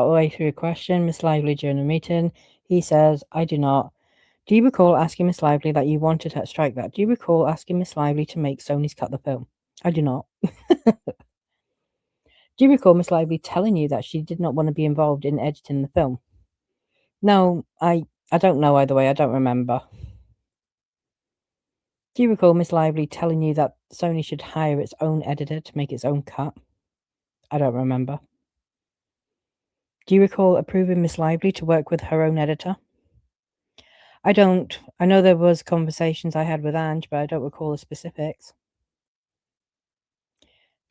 [SPEAKER 1] way through a question, Miss Lively during a meeting, he says, I do not. Do you recall asking Miss Lively that you wanted her to strike that? Do you recall asking Miss Lively to make Sony's cut the film? I do not. Do you recall Miss Lively telling you that she did not want to be involved in editing the film? No, I don't know either way. I don't remember. Do you recall Miss Lively telling you that Sony should hire its own editor to make its own cut? I don't remember. Do you recall approving Miss Lively to work with her own editor? I don't. I know there was conversations I had with Ange, but I don't recall the specifics.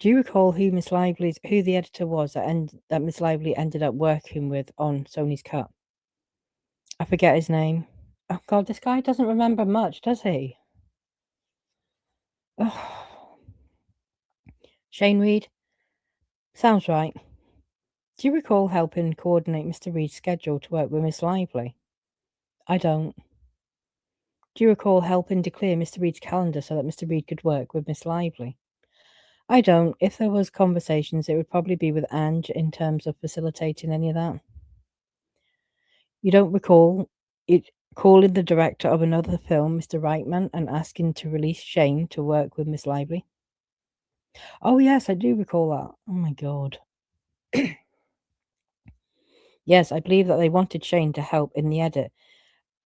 [SPEAKER 1] Do you recall who the editor was that Miss Lively ended up working with on Sony's cut? I forget his name. Oh God, this guy doesn't remember much, does he? Oh. Shane Reed? Sounds right. Do you recall helping coordinate Mr. Reed's schedule to work with Miss Lively? I don't. Do you recall helping to clear Mr. Reed's calendar so that Mr. Reed could work with Miss Lively? I don't. If there was conversations, it would probably be with Ange in terms of facilitating any of that. You don't recall it calling the director of another film, Mr. Reitman, and asking to release Shane to work with Miss Lively? Oh, yes, I do recall that. Oh, my God. Yes, I believe that they wanted Shane to help in the edit,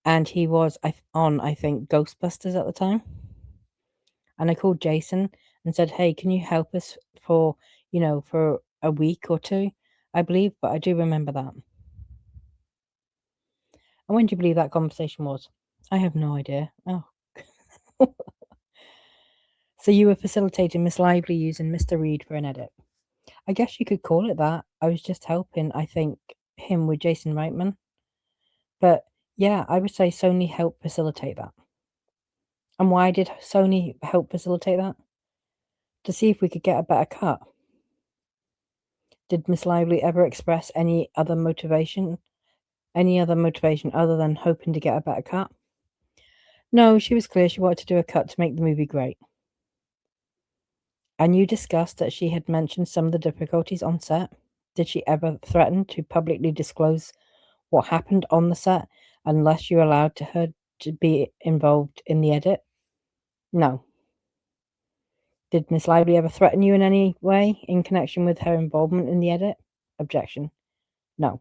[SPEAKER 1] and he was on, I think, Ghostbusters at the time. And I called Jason and said, hey, can you help us for a week or two? I believe, but I do remember that. And when do you believe that conversation was? I have no idea. Oh. So you were facilitating Miss Lively using Mr. Reed for an edit. I guess you could call it that. I was just helping, I think, him with Jason Reitman. But yeah, I would say Sony helped facilitate that. And why did Sony help facilitate that? To see if we could get a better cut. Did Miss Lively ever express any other motivation other than hoping to get a better cut? No, she was clear she wanted to do a cut to make the movie great. And you discussed that she had mentioned some of the difficulties on set. Did she ever threaten to publicly disclose what happened on the set unless you allowed her to be involved in the edit? No. Did Miss Lively ever threaten you in any way in connection with her involvement in the edit? Objection. No.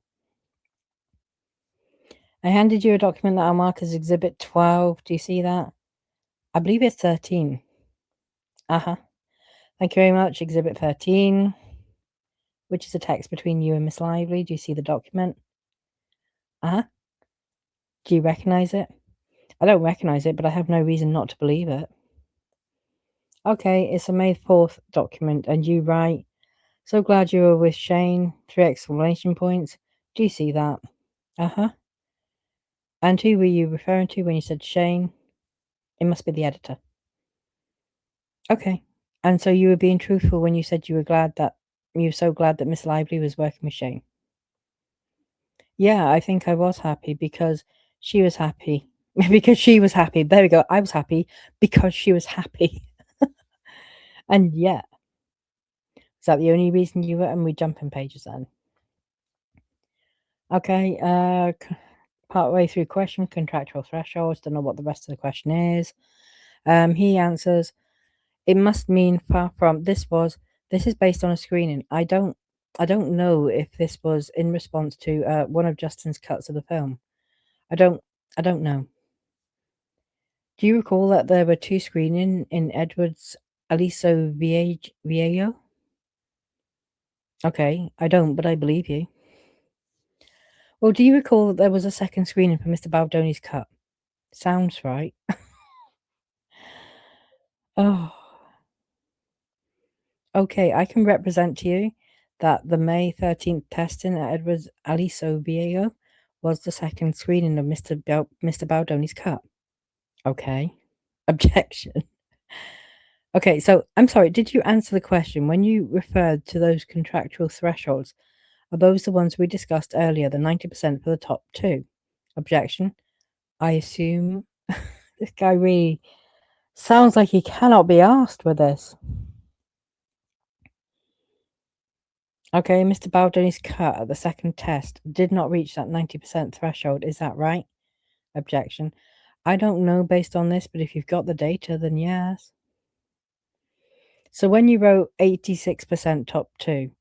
[SPEAKER 1] I handed you a document that I'll mark as Exhibit 12. Do you see that? I believe it's 13. Uh-huh. Thank you very much. Exhibit 13, which is a text between you and Miss Lively. Do you see the document? Uh-huh. Do you recognize it? I don't recognize it, but I have no reason not to believe it. Okay, it's a May 4th document, and you write, so glad you were with Shane, 3 exclamation points. Do you see that? Uh-huh. And who were you referring to when you said Shane? It must be the editor. Okay. And so you were being truthful when you said you were so glad that Miss Lively was working with Shane. Yeah, I think I was happy because she was happy. Because she was happy. There we go. I was happy because she was happy. And yeah. Is that the only reason you were? And we jump in pages then. Okay. Part way through question, contractual thresholds. Don't know what the rest of the question is. He answers, it must mean far from. This is based on a screening. I don't know if this was in response to one of Justin's cuts of the film. I don't know. Do you recall that there were 2 screenings in Edward's Aliso Viejo? Okay, I don't, but I believe you. Well, do you recall that there was a second screening for Mr. Baldoni's cut? Sounds right. Oh. Okay, I can represent to you that the May 13th testing at Edward's Aliso Viejo was the second screening of Mr. Baldoni's cut. Okay. Objection. Okay, so I'm sorry, did you answer the question when you referred to those contractual thresholds? Are those the ones we discussed earlier, the 90% for the top 2? Objection. I assume this guy really sounds like he cannot be asked with this. Okay, Mr. Baldoni's cut at the second test did not reach that 90% threshold. Is that right? Objection. I don't know based on this, but if you've got the data, then yes. So when you wrote 86% top 2,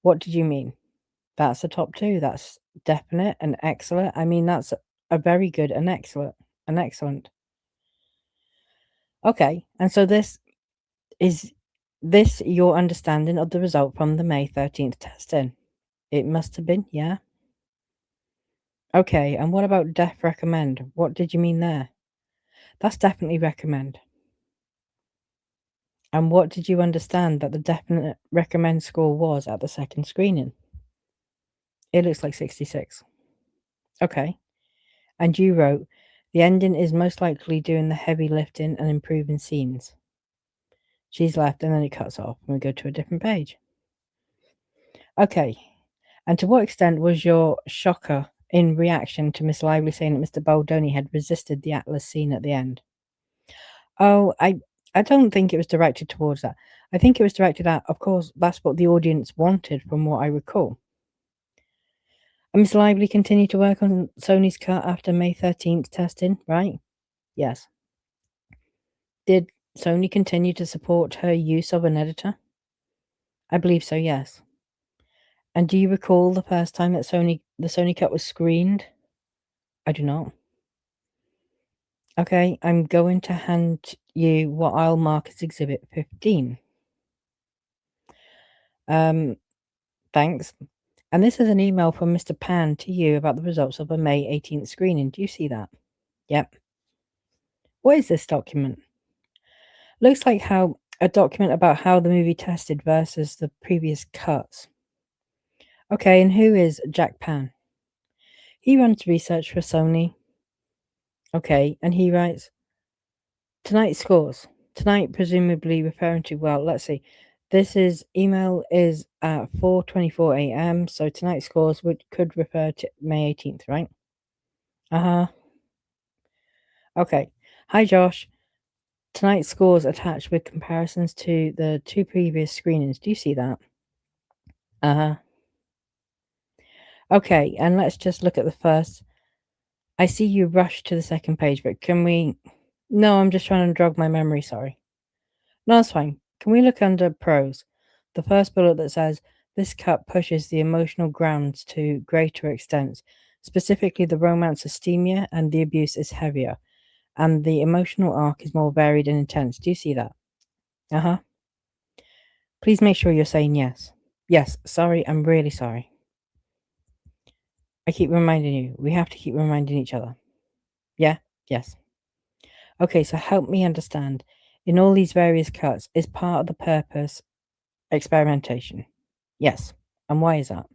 [SPEAKER 1] what did you mean? That's a top 2. That's definite and excellent. I mean, that's a very good and excellent. Okay, and so is this your understanding of the result from the May 13th testing? It must have been, yeah. Okay, and what about def recommend? What did you mean there? That's definitely recommend. And what did you understand that the definite recommend score was at the second screening? It looks like 66. Okay. And you wrote, the ending is most likely doing the heavy lifting and improving scenes. She's left and then it cuts off and we go to a different page. Okay. And to what extent was your shocker in reaction to Miss Lively saying that Mr. Baldoni had resisted the Atlas scene at the end? Oh, I don't think it was directed towards that. I think it was directed at, of course, that's what the audience wanted from what I recall. And Miss Lively continued to work on Sony's cut after May 13th testing, right? Yes. Did Sony continue to support her use of an editor? I believe so, yes. And do you recall the first time that the Sony cut was screened? I do not. Okay, I'm going to hand you what I'll mark as Exhibit 15. Thanks. And this is an email from Mr. Pan to you about the results of a May 18th screening. Do you see that? Yep. What is this document? Looks like a document about how the movie tested versus the previous cuts. Okay, and who is Jack Pan? He runs research for Sony. Okay, and he writes, tonight's scores. Tonight, presumably referring to, well, let's see. Email is at 4:24 a.m. So tonight's scores could refer to May 18th, right? Uh-huh. Okay. Hi, Josh. Tonight's scores attached with comparisons to the 2 previous screenings. Do you see that? Uh-huh. Okay, and let's just look at the first. I see you rushed to the second page, but can we... No, I'm just trying to jog my memory, sorry. No, that's fine. Can we look under pros? The first bullet that says, this cut pushes the emotional grounds to greater extents. Specifically, the romance is steamier and the abuse is heavier. And the emotional arc is more varied and intense. Do you see that? Uh-huh. Please make sure you're saying yes. Yes, sorry, I'm really sorry. I keep reminding you. We have to keep reminding each other. Yeah? Yes. Okay, so help me understand. In all these various cuts, is part of the purpose experimentation? Yes. And why is that?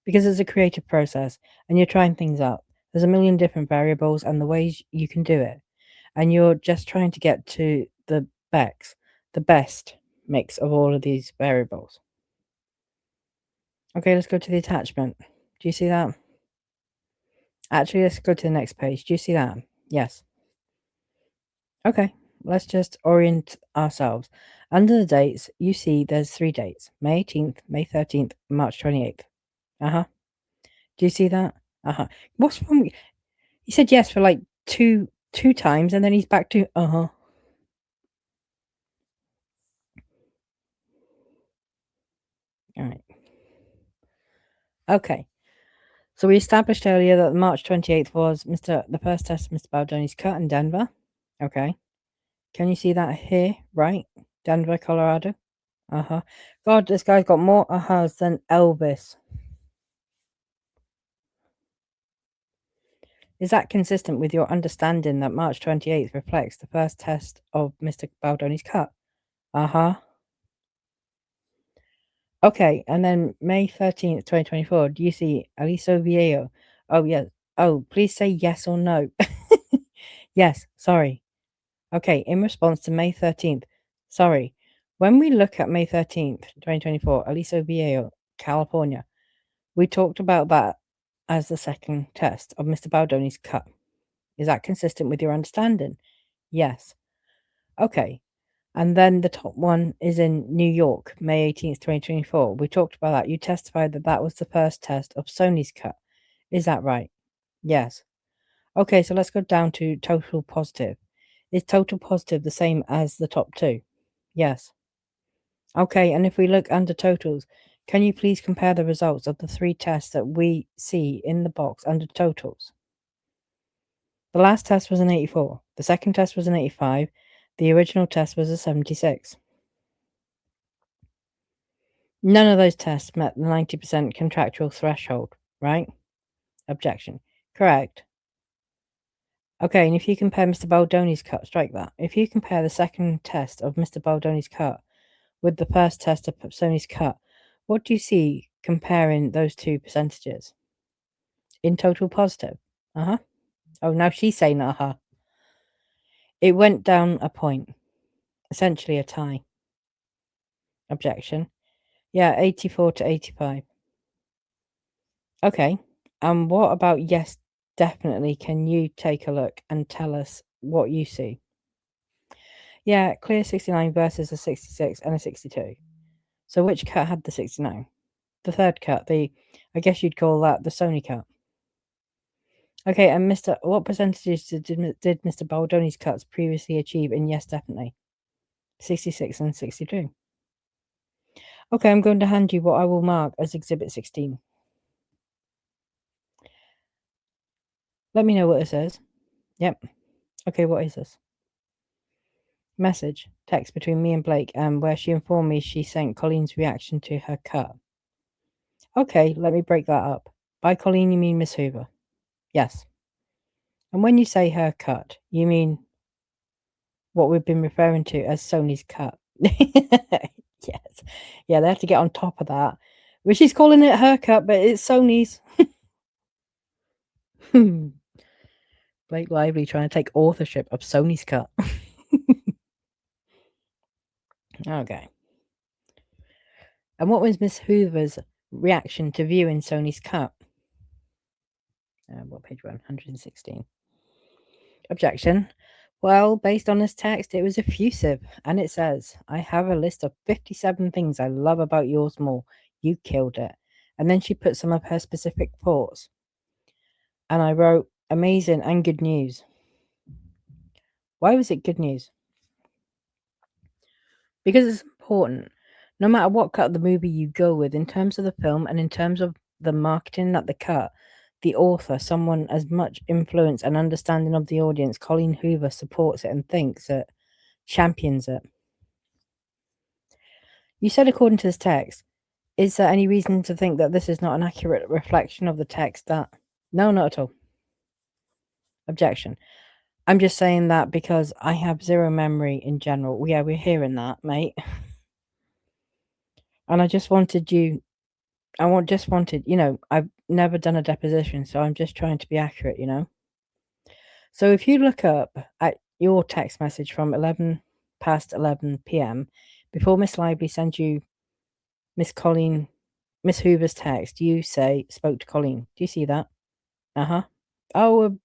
[SPEAKER 1] Because it's a creative process and you're trying things out. There's a million different variables and the ways you can do it. And you're just trying to get to the best mix of all of these variables. Okay, let's go to the attachment. Do you see that? Actually, let's go to the next page. Do you see that? Yes. Okay, let's just orient ourselves. Under the dates, you see there's 3 dates. May 18th, May 13th, March 28th. Uh-huh. Do you see that? Uh-huh. What's wrong? He said yes for like two times, and then he's back to uh-huh. All right. Okay. So we established earlier that March 28th was the first test of Mr. Baldoni's cut in Denver. Okay. Can you see that here? Right? Denver, Colorado. Uh-huh. God, this guy's got more uh-huhs than Elvis. Is that consistent with your understanding that March 28th reflects the first test of Mr. Baldoni's cut? Uh-huh. Okay, and then May 13th, 2024, do you see Aliso Viejo? Oh, yeah. Oh, please say yes or no. Yes, sorry. Okay, in response to May 13th, sorry. When we look at May 13th, 2024, Aliso Viejo, California, we talked about that as the second test of Mr. Baldoni's cut. Is that consistent with your understanding? Yes. Okay. And then the top one is in New York, May 18th, 2024. We talked about that. You testified that that was the first test of Sony's cut. Is that right? Yes. Okay, so let's go down to total positive. Is total positive the same as the top two? Yes. Okay, and if we look under totals, can you please compare the results of the 3 tests that we see in the box under totals? The last test was an 84. The second test was an 85. The original test was a 76. None of those tests met the 90% contractual threshold, right? Objection. Correct. Okay, and if you compare Mr. Baldoni's cut, strike that. If you compare the second test of Mr. Baldoni's cut with the first test of Sony's cut, what do you see comparing those two percentages? In total positive. Uh-huh. Oh, now she's saying uh-huh. It went down a point. Essentially a tie. Objection. Yeah, 84 to 85. Okay. And what about yes, definitely? Can you take a look and tell us what you see? Yeah, clear 69 versus a 66 and a 62. So which cut had the 69? The third cut, I guess you'd call that the Sony cut. Okay, and what percentages did Mr. Baldoni's cuts previously achieve in yes, definitely? 66 and 62. Okay, I'm going to hand you what I will mark as Exhibit 16. Let me know what this is. Yep. Okay, what is this? Message, text between me and Blake, where she informed me she sent Colleen's reaction to her cut. Okay, let me break that up. By Colleen, you mean Miss Hoover? Yes. And when you say her cut, you mean what we've been referring to as Sony's cut? Yes. Yeah, they have to get on top of that. But she's calling it her cut, but it's Sony's. Blake Lively trying to take authorship of Sony's cut. Okay. And what was Miss Hoover's reaction to viewing Sony's cut? What page 116? Objection. Well, based on this text, it was effusive, and it says, I have a list of 57 things I love about yours more. You killed it. And then she put some of her specific thoughts. And I wrote, amazing and good news. Why was it good news? Because it's important. No matter what cut of the movie you go with, in terms of the film and in terms of the marketing at the cut, the author, someone as much influence and understanding of the audience, Colleen Hoover, supports it and thinks it, champions it. You said according to this text, is there any reason to think that this is not an accurate reflection of the text that... No, not at all. Objection. I'm just saying that because I have zero memory in general. Yeah, we're hearing that, mate. And I just wanted, I've never done a deposition, so I'm just trying to be accurate, So if you look up at your text message from 11 past 11 p.m., before Miss Lively sends you Miss Hoover's text, you say, spoke to Colleen. Do you see that? Uh-huh. Oh,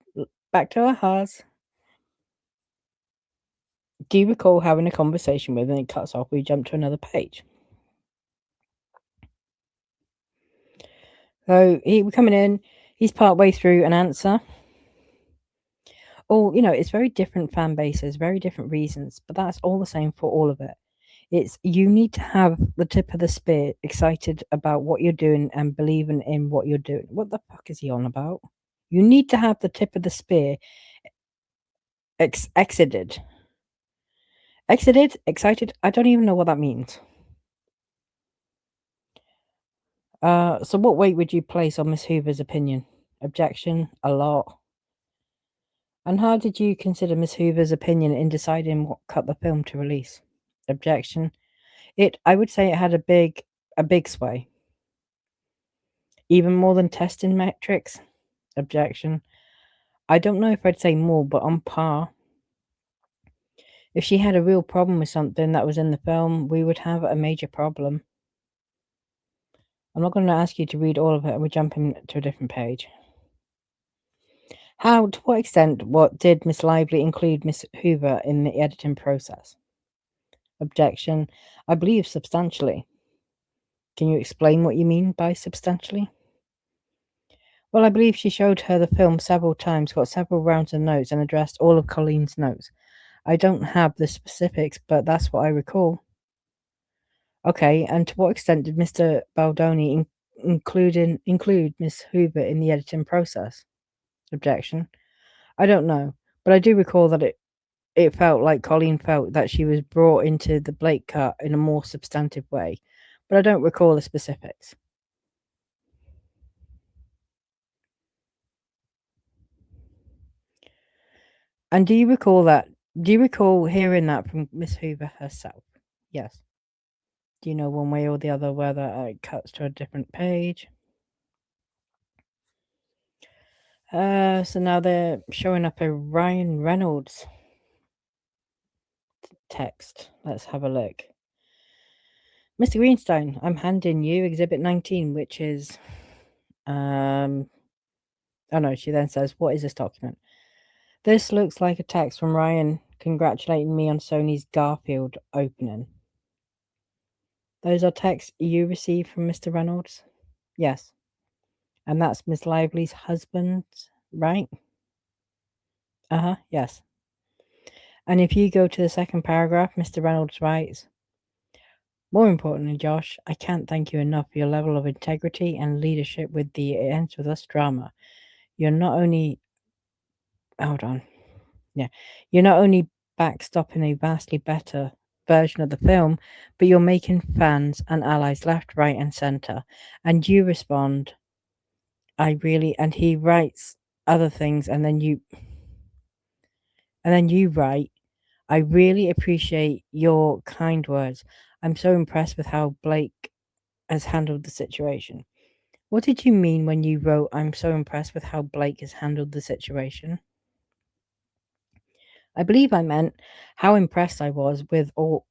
[SPEAKER 1] back to our hearts. Do you recall having a conversation with, and it cuts off, we jump to another page? So we're coming in, he's partway through an answer. Or, it's very different fan bases, very different reasons, but that's all the same for all of it. It's you need to have the tip of the spear, excited about what you're doing and believing in what you're doing. What the fuck is he on about? You need to have the tip of the spear exited. Exited? Excited? I don't even know what that means. So what weight would you place on Miss Hoover's opinion? Objection? A lot. And how did you consider Miss Hoover's opinion in deciding what cut the film to release? Objection. I would say it had a big sway. Even more than testing metrics? Objection. I don't know if I'd say more, but on par. If she had a real problem with something that was in the film, we would have a major problem. I'm not going to ask you to read all of it. We're jumping to a different page. How, to what extent, what did Miss Lively include Miss Hoover in the editing process? Objection. I believe substantially. Can you explain what you mean by substantially? Well, I believe she showed her the film several times, got several rounds of notes, and addressed all of Colleen's notes. I don't have the specifics, but that's what I recall. Okay, and to what extent did Mr. Baldoni include Miss Hoover in the editing process? Objection. I don't know, but I do recall that it felt like Colleen felt that she was brought into the Blake cut in a more substantive way, but I don't recall the specifics. And do you recall hearing that from Miss Hoover herself? Yes. Do you know one way or the other whether it cuts to a different page? So now they're showing up a Ryan Reynolds text. Let's have a look. Mr. Greenstein, I'm handing you Exhibit 19, which is, oh no, she then says, what is this document? This looks like a text from Ryan congratulating me on Sony's Garfield opening. Those are texts you received from Mr. Reynolds? Yes. And that's Miss Lively's husband, right? Yes. And if you go to the second paragraph, Mr. Reynolds writes, more importantly, Josh, I can't thank you enough for your level of integrity and leadership with the It Ends With Us drama. You're not only backstopping a vastly better version of the film, but you're making fans and allies left, right, and center. And you respond, and he writes other things, and then you write, I really appreciate your kind words. I'm so impressed with how Blake has handled the situation. What did you mean when you wrote, I'm so impressed with how Blake has handled the situation? I believe I meant how impressed I was with what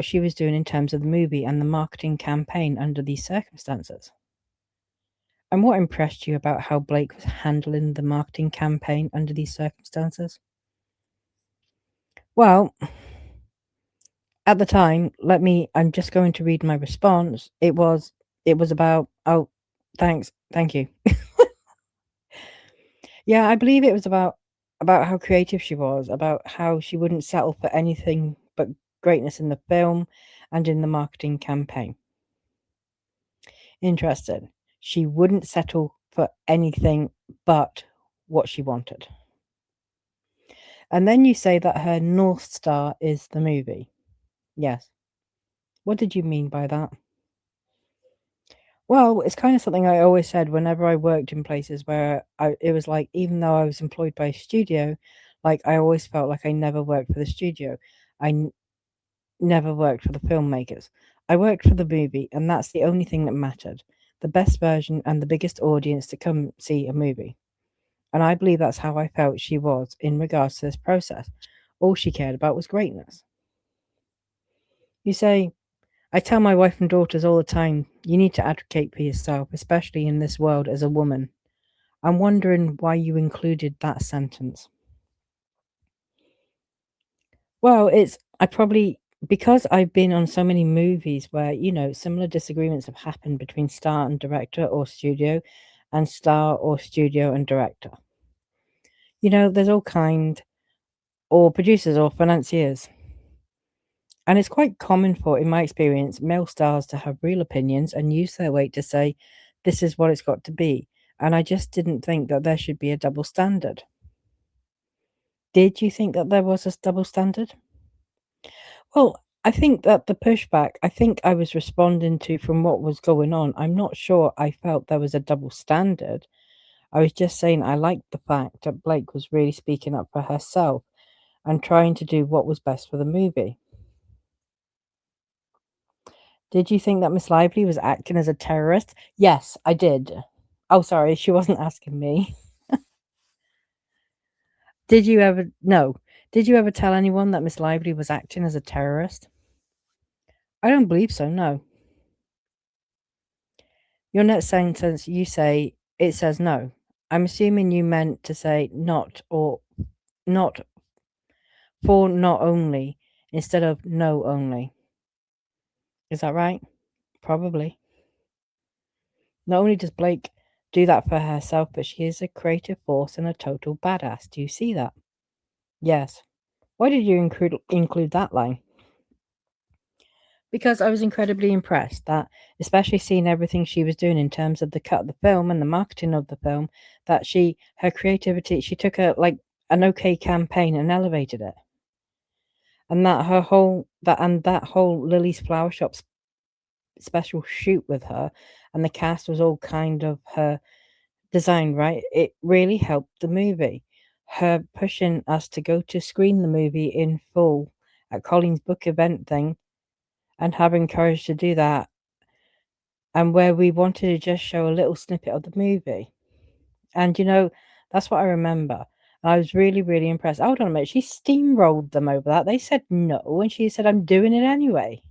[SPEAKER 1] she was doing in terms of the movie and the marketing campaign under these circumstances. And what impressed you about how Blake was handling the marketing campaign under these circumstances? Well, at the time, I'm just going to read my response. It was about, oh, thanks, thank you. Yeah, I believe it was about how creative she was, about how she wouldn't settle for anything but greatness in the film and in the marketing campaign. Interesting. She wouldn't settle for anything but what she wanted. And then you say that her North Star is the movie. Yes. What did you mean by that? Well, it's kind of something I always said whenever I worked in places where it was like, even though I was employed by a studio, like I always felt like I never worked for the studio. I never worked for the filmmakers. I worked for the movie, and that's the only thing that mattered. The best version and the biggest audience to come see a movie. And I believe that's how I felt she was in regards to this process. All she cared about was greatness. You say, I tell my wife and daughters all the time, you need to advocate for yourself, especially in this world as a woman. I'm wondering why you included that sentence. Well, because I've been on so many movies where, similar disagreements have happened between star and director or studio, and star or studio and director. There's all kind, or producers or financiers. And it's quite common for, in my experience, male stars to have real opinions and use their weight to say, this is what it's got to be. And I just didn't think that there should be a double standard. Did you think that there was a double standard? Well, I think that the pushback, I think I was responding to from what was going on. I'm not sure I felt there was a double standard. I was just saying I liked the fact that Blake was really speaking up for herself and trying to do what was best for the movie. Did you think that Miss Lively was acting as a terrorist? Yes, I did. Oh, sorry, she wasn't asking me. Did you ever tell anyone that Miss Lively was acting as a terrorist? I don't believe so, no. Your next sentence, you say, it says no. I'm assuming you meant to say not for not only instead of no only. Is that right? Probably. Not only does Blake do that for herself, but she is a creative force and a total badass. Do you see that? Yes. Why did you include that line? Because I was incredibly impressed that, especially seeing everything she was doing in terms of the cut of the film and the marketing of the film, that her creativity, she took an okay campaign and elevated it. And that whole Lily's Flower Shop special shoot with her and the cast was all kind of her design, right? It really helped the movie. Her pushing us to go to screen the movie in full at Colleen's book event thing and having courage to do that, and where we wanted to just show a little snippet of the movie. And that's what I remember. And I was really, really impressed. Hold on a minute, she steamrolled them over that. They said no, and she said, I'm doing it anyway.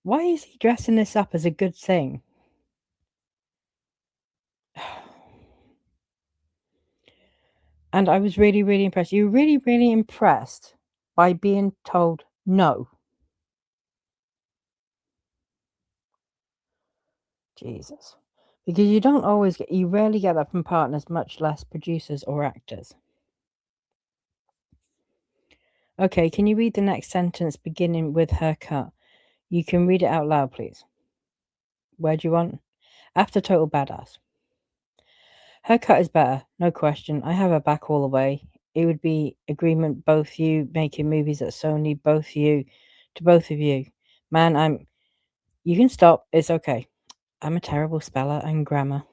[SPEAKER 1] Why is he dressing this up as a good thing? And I was really, really impressed. You were really, really impressed by being told no. Jesus. Because you rarely get that from partners, much less producers or actors. Okay, can you read the next sentence beginning with her cut? You can read it out loud, please. Where do you want? After Total Badass. Her cut is better, no question. I have her back all the way. It would be agreement, both you making movies at Sony, both of you. Man, you can stop, it's okay. I'm a terrible speller and grammar.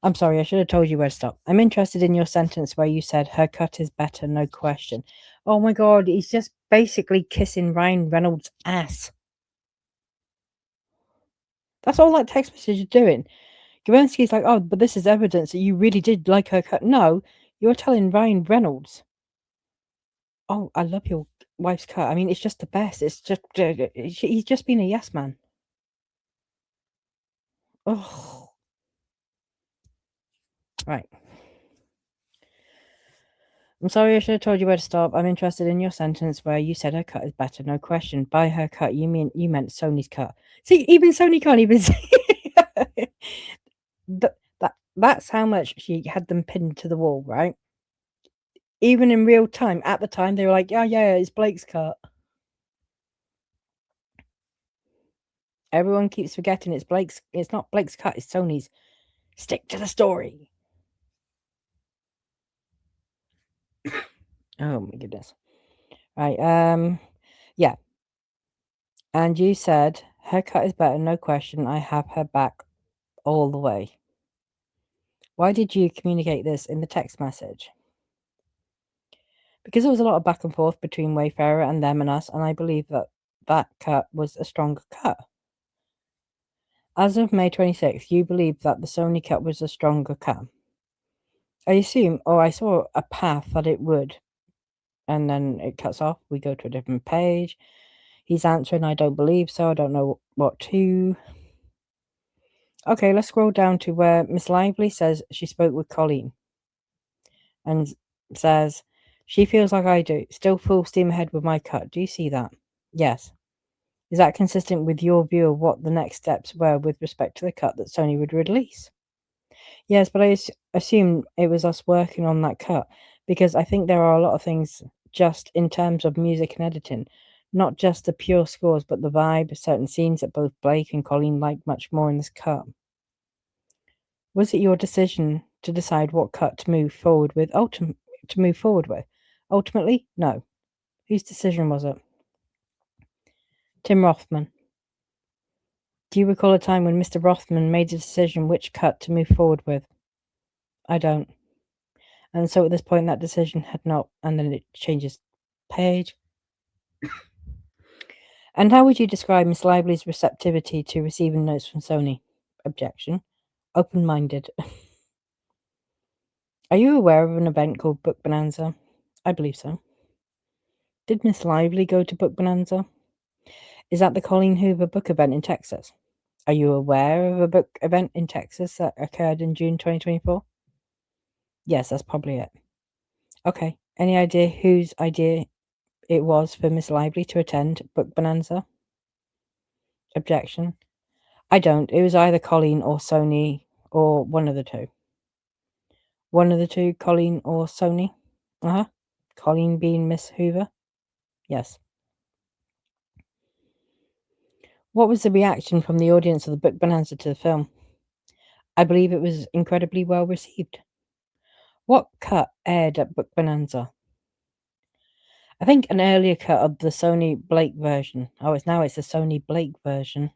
[SPEAKER 1] I'm sorry, I should have told you where to stop. I'm interested in your sentence where you said her cut is better, no question. Oh my god, he's just basically kissing Ryan Reynolds' ass. That's all that text message is doing. Gawinski's like, oh, but this is evidence that you really did like her cut. No, you're telling Ryan Reynolds, oh, I love your wife's cut. I mean, it's just the best. It's just, he's just been a yes man. Oh. Right. I'm sorry, I should have told you where to stop. I'm interested in your sentence where you said her cut is better, no question. By her cut, you meant Sony's cut. See, even Sony can't even see. That's how much she had them pinned to the wall, right? Even in real time, at the time, they were like, yeah, it's Blake's cut. Everyone keeps forgetting it's not Blake's cut, it's Sony's. Stick to the story. Oh my goodness. Right, yeah. And you said her cut is better, no question. I have her back all the way. Why did you communicate this in the text message? Because there was a lot of back and forth between Wayfarer and them and us, and I believe that cut was a stronger cut. As of May 26th, you believe that the Sony cut was a stronger cut. I assume, or I saw a path that it would, and then it cuts off. We go to a different page. He's answering, I don't believe so. I don't know what to. Okay, let's scroll down to where Miss Lively says she spoke with Colleen and says, she feels like I do. Still full steam ahead with my cut. Do you see that? Yes. Is that consistent with your view of what the next steps were with respect to the cut that Sony would release? Yes, but I assume it was us working on that cut because I think there are a lot of things just in terms of music and editing, not just the pure scores, but the vibe, certain scenes that both Blake and Colleen liked much more in this cut. Was it your decision to decide what cut to move forward with? Ultimately, no. Whose decision was it? Tim Rothman. Do you recall a time when Mr. Rothman made a decision which cut to move forward with? I don't. And so at this point, that decision had not, and then it changes page. And how would you describe Miss Lively's receptivity to receiving notes from Sony? Objection. Open-minded. Are you aware of an event called Book Bonanza? I believe so. Did Miss Lively go to Book Bonanza? Is that the Colleen Hoover book event in Texas? Are you aware of a book event in Texas that occurred in June 2024? Yes, that's probably it. Okay. Any idea whose idea it was for Miss Lively to attend Book Bonanza? Objection. I don't. It was either Colleen or Sony or one of the two. One of the two, Colleen or Sony? Uh-huh. Colleen being Miss Hoover? Yes. What was the reaction from the audience of the Book Bonanza to the film? I believe it was incredibly well received. What cut aired at Book Bonanza? I think an earlier cut of the Sony Blake version. Oh, it's the Sony Blake version.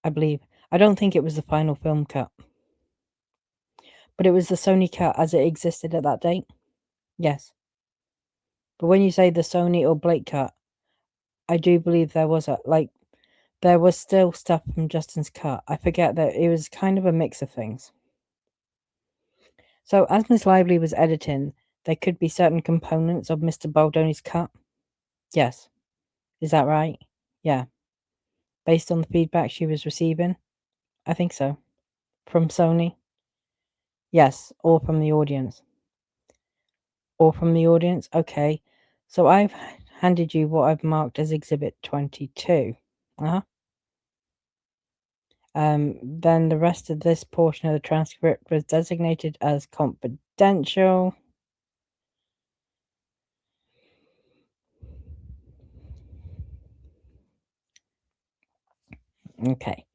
[SPEAKER 1] I believe. I don't think it was the final film cut. But it was the Sony cut as it existed at that date? Yes. But when you say the Sony or Blake cut, I do believe there was there was still stuff from Justin's cut. I forget that it was kind of a mix of things. So as Miss Lively was editing, there could be certain components of Mr. Baldoni's cut? Yes. Is that right? Yeah. Based on the feedback she was receiving? I think so. From Sony? Yes, or from the audience. Or from the audience? Okay. So I've handed you what I've marked as Exhibit 22. Uh-huh. Then the rest of this portion of the transcript was designated as confidential. Okay.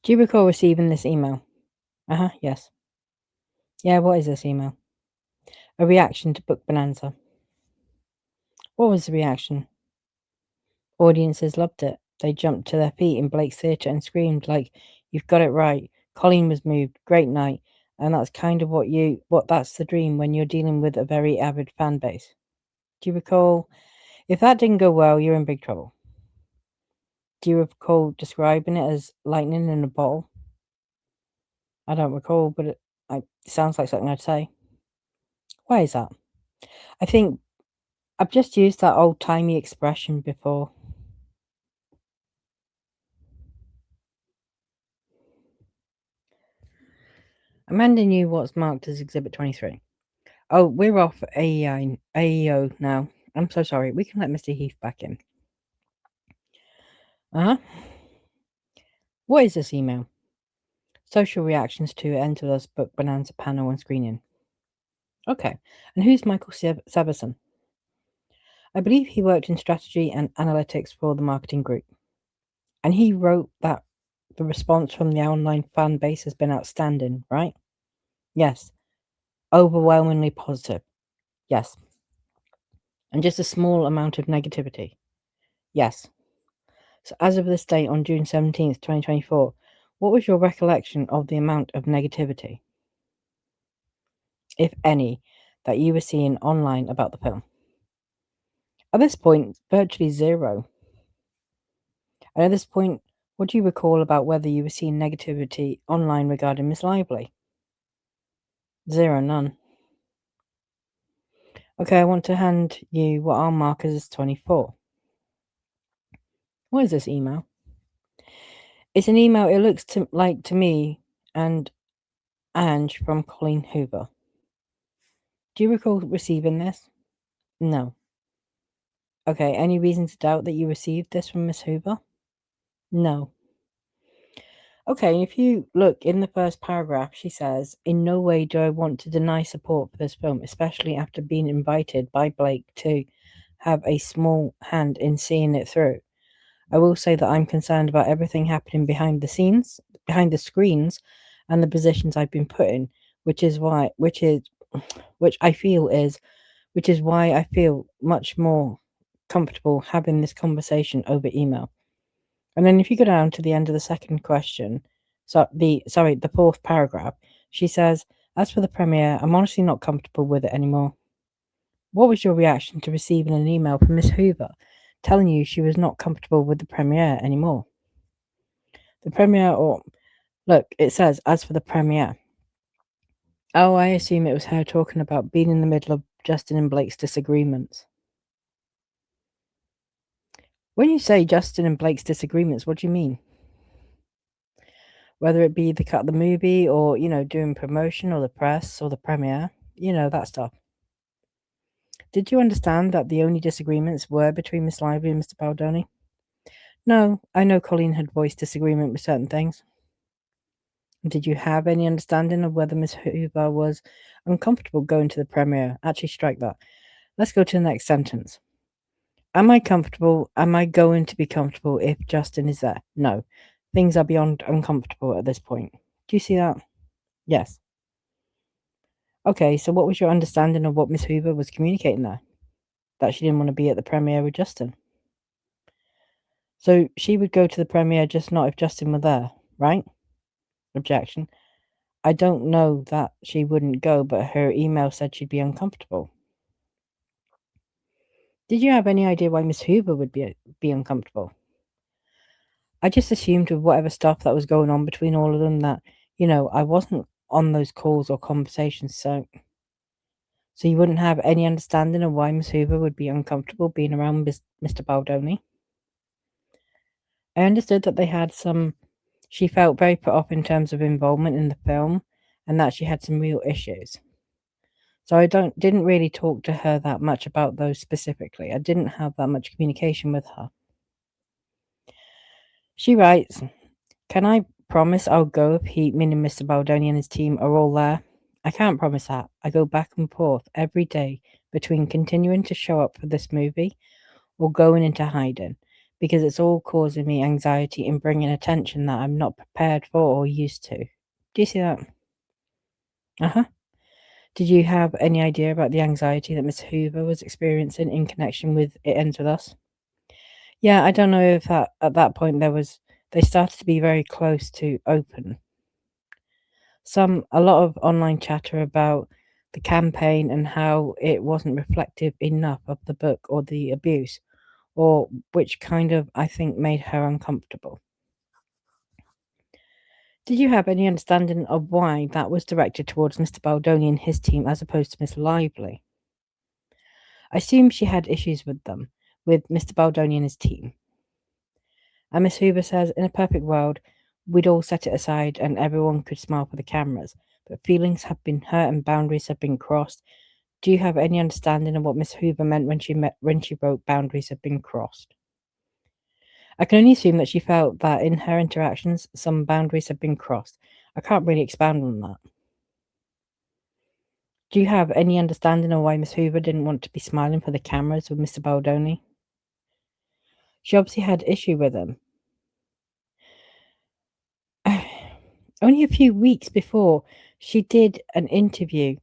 [SPEAKER 1] Do you recall receiving this email? Uh-huh, yes. Yeah, what is this email? A reaction to Book Bonanza. What was the reaction? Audiences loved it. They jumped to their feet in Blake's theatre and screamed like, "You've got it right." Colleen was moved. Great night. And that's kind of that's the dream when you're dealing with a very avid fan base. Do you recall? If that didn't go well, you're in big trouble. Do you recall describing it as lightning in a bottle? I don't recall, but it sounds like something I'd say. Why is that? I think I've just used that old-timey expression before. Amanda knew what's marked as Exhibit 23. Oh, we're off AEO now. I'm so sorry. We can let Mr. Heath back in. Uh-huh. What is this email? Social reactions to Enter's Book Bonanza panel and screening. Okay. And who's Michael Severson? I believe he worked in strategy and analytics for the marketing group. And he wrote that the response from the online fan base has been outstanding, right? Yes. Overwhelmingly positive. Yes. And just a small amount of negativity. Yes. So as of this date on June 17th, 2024, what was your recollection of the amount of negativity, if any, that you were seeing online about the film? At this point, virtually zero. And at this point, what do you recall about whether you were seeing negativity online regarding Miss Lively? Zero, none. Okay, I want to hand you what I'll mark as 24. What is this email? It's an email, it looks to me and Ange from Colleen Hoover. Do you recall receiving this? No. Okay, any reason to doubt that you received this from Miss Hoover? No. Okay, if you look in the first paragraph, she says, "In no way do I want to deny support for this film, especially after being invited by Blake to have a small hand in seeing it through. I will say that I'm concerned about everything happening behind the screens, and the positions I've been put in, which is why I feel much more comfortable having this conversation over email." And then if you go down to the end of the second question, the fourth paragraph, she says, "As for the premiere, I'm honestly not comfortable with it anymore." What was your reaction to receiving an email from Miss Hoover telling you she was not comfortable with the premiere anymore? The premiere, look, it says, "As for the premiere." Oh, I assume it was her talking about being in the middle of Justin and Blake's disagreements. When you say Justin and Blake's disagreements, what do you mean? Whether it be the cut of the movie or, doing promotion or the press or the premiere, that stuff. Did you understand that the only disagreements were between Miss Lively and Mr. Baldoni? No, I know Colleen had voiced disagreement with certain things. Did you have any understanding of whether Miss Hoover was uncomfortable going to the premiere? Actually, strike that. Let's go to the next sentence. Am I comfortable? Am I going to be comfortable if Justin is there? No. Things are beyond uncomfortable at this point. Do you see that? Yes. Okay, so what was your understanding of what Miss Hoover was communicating there? That she didn't want to be at the premiere with Justin. So she would go to the premiere just not if Justin were there, right? Objection. I don't know that she wouldn't go, but her email said she'd be uncomfortable. Did you have any idea why Miss Hoover would be uncomfortable? I just assumed with whatever stuff that was going on between all of them that, I wasn't on those calls or conversations, so you wouldn't have any understanding of why Miss Hoover would be uncomfortable being around Mr. Baldoni. I understood that they had she felt very put off in terms of involvement in the film and that she had some real issues. So I didn't really talk to her that much about those specifically. I didn't have that much communication with her. She writes, can I promise I'll go if he, meaning Mr. Baldoni and his team, are all there? I can't promise that. I go back and forth every day between continuing to show up for this movie or going into hiding because it's all causing me anxiety and bringing attention that I'm not prepared for or used to. Do you see that? Uh-huh. Did you have any idea about the anxiety that Miss Hoover was experiencing in connection with It Ends With Us? Yeah, I don't know if that at that point they started to be very close to open. A lot of online chatter about the campaign and how it wasn't reflective enough of the book or the abuse, or which kind of, I think, made her uncomfortable. Did you have any understanding of why that was directed towards Mr. Baldoni and his team as opposed to Miss Lively? I assume she had issues with them, with Mr. Baldoni and his team. And Miss Hoover says, in a perfect world, we'd all set it aside and everyone could smile for the cameras, but feelings have been hurt and boundaries have been crossed. Do you have any understanding of what Miss Hoover meant when she wrote boundaries have been crossed? I can only assume that she felt that in her interactions, some boundaries have been crossed. I can't really expand on that. Do you have any understanding of why Miss Hoover didn't want to be smiling for the cameras with Mr. Baldoni? She obviously had issue with him. Only a few weeks before, she did an interview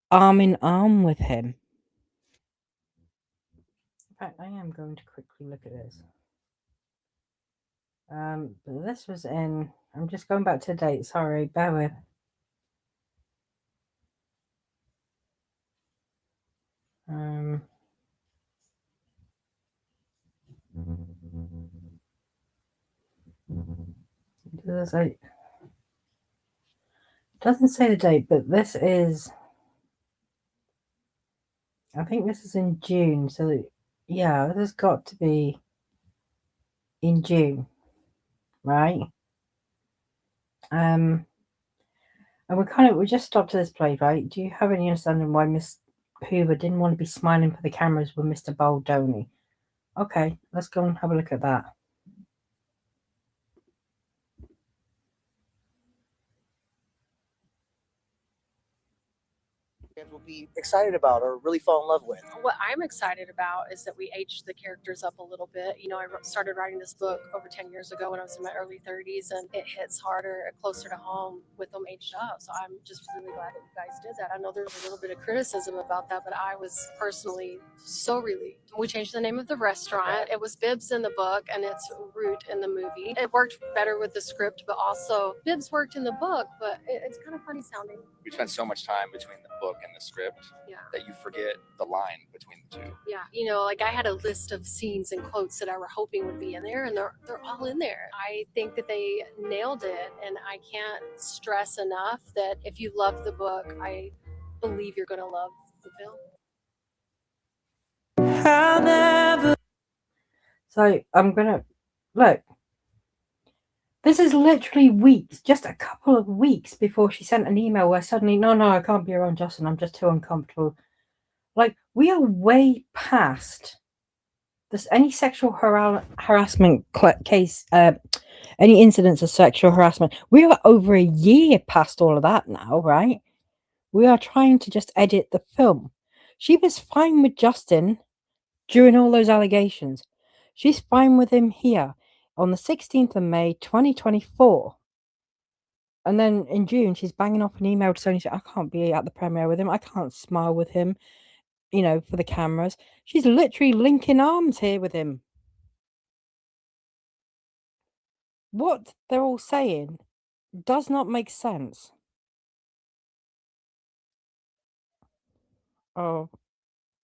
[SPEAKER 1] arm in arm with him. In fact, I am going to quickly look at this. But this was in, I'm just going back to the date, sorry, bear with. Doesn't say the date, but this is, I think this is in June, so yeah, this has got to be in June, right? And we just stopped to this place, right? Do you have any understanding why Miss Hoover didn't want to be smiling for the cameras with Mr. Baldoni? Okay, let's go and have a look at that.
[SPEAKER 2] Will be excited about or really fall in love with?
[SPEAKER 3] What I'm excited about is that we aged the characters up a little bit. I started writing this book over 10 years ago when I was in my early 30s, and it hits harder and closer to home with them aged up. So I'm just really glad that you guys did that. I know there's a little bit of criticism about that, but I was personally so relieved. We changed the name of the restaurant. It was Bibbs in the book, and it's Root in the movie. It worked better with the script, but also Bibbs worked in the book, but it's kind of funny sounding.
[SPEAKER 4] You spent so much time between the book and the script that you forget the line between the two.
[SPEAKER 3] Yeah, like I had a list of scenes and quotes that I were hoping would be in there, and they're all in there. I think that they nailed it, and I can't stress enough that if you love the book, I believe you're going to love the film.
[SPEAKER 1] So I'm gonna look. This is literally weeks, just a couple of weeks before she sent an email where suddenly, no, I can't be around Justin. I'm just too uncomfortable. Like, we are way past this. Any sexual harassment case, any incidents of sexual harassment. We are over a year past all of that now, right? We are trying to just edit the film. She was fine with Justin during all those allegations. She's fine with him here on the 16th of May, 2024. And then in June, she's banging off an email to Sony saying, I can't be at the premiere with him. I can't smile with him, for the cameras. She's literally linking arms here with him. What they're all saying does not make sense. Oh,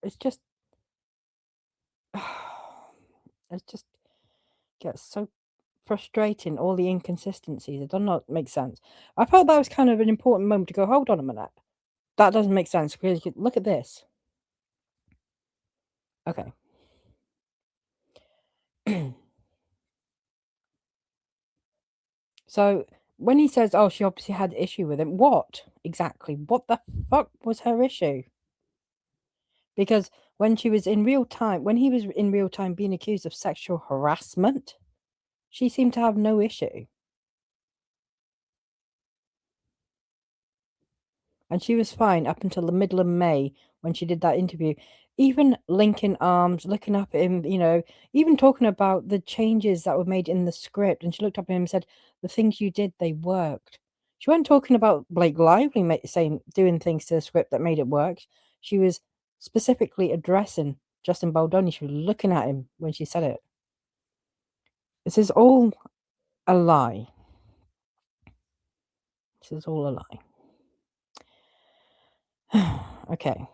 [SPEAKER 1] it's just, it just gets so frustrating, all the inconsistencies. It does not make sense. I felt that was kind of an important moment to go, hold on a minute. That doesn't make sense because look at this. Okay. So when he says, oh, she obviously had issue with him, what exactly? What the fuck was her issue? Because when he was in real time being accused of sexual harassment, she seemed to have no issue. And she was fine up until the middle of May when she did that interview. Even linking arms, looking up at him, even talking about the changes that were made in the script. And she looked up at him and said, the things you did, they worked. She wasn't talking about Blake Lively doing things to the script that made it work. She was specifically addressing Justin Baldoni. She was looking at him when she said it. This is all a lie. This is all a lie. Okay.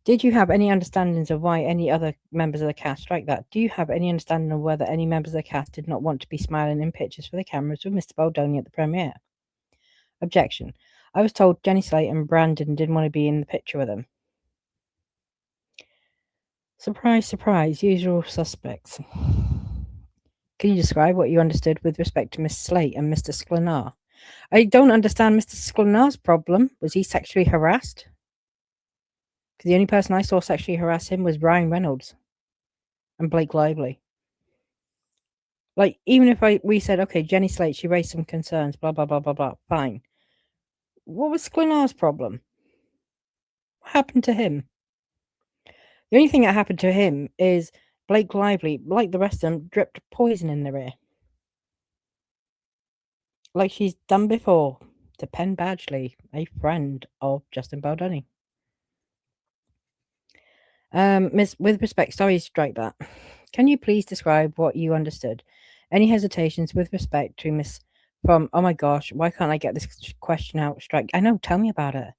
[SPEAKER 1] Did you have any understandings of why any other members of the cast strike that? Do you have any understanding of whether any members of the cast did not want to be smiling in pictures for the cameras with Mr. Baldoni at the premiere? Objection. I was told Jenny Slate and Brandon didn't want to be in the picture with him. Surprise, surprise, usual suspects. Can you describe what you understood with respect to Miss Slate and Mr. Sklenar? I don't understand Mr. Sklenar's problem. Was he sexually harassed? Because the only person I saw sexually harass him was Ryan Reynolds and Blake Lively. Like, even if we said, okay, Jenny Slate, she raised some concerns, blah, blah, blah, blah, blah, fine. What was Sklenar's problem? What happened to him? The only thing that happened to him is Blake Lively, like the rest of them, dripped poison in their ear. Like she's done before to Penn Badgley, a friend of Justin Baldoni. With respect, sorry, strike that. Can you please describe what you understood? Any hesitations with respect to Miss from, oh my gosh, why can't I get this question out? Strike. I know, tell me about it.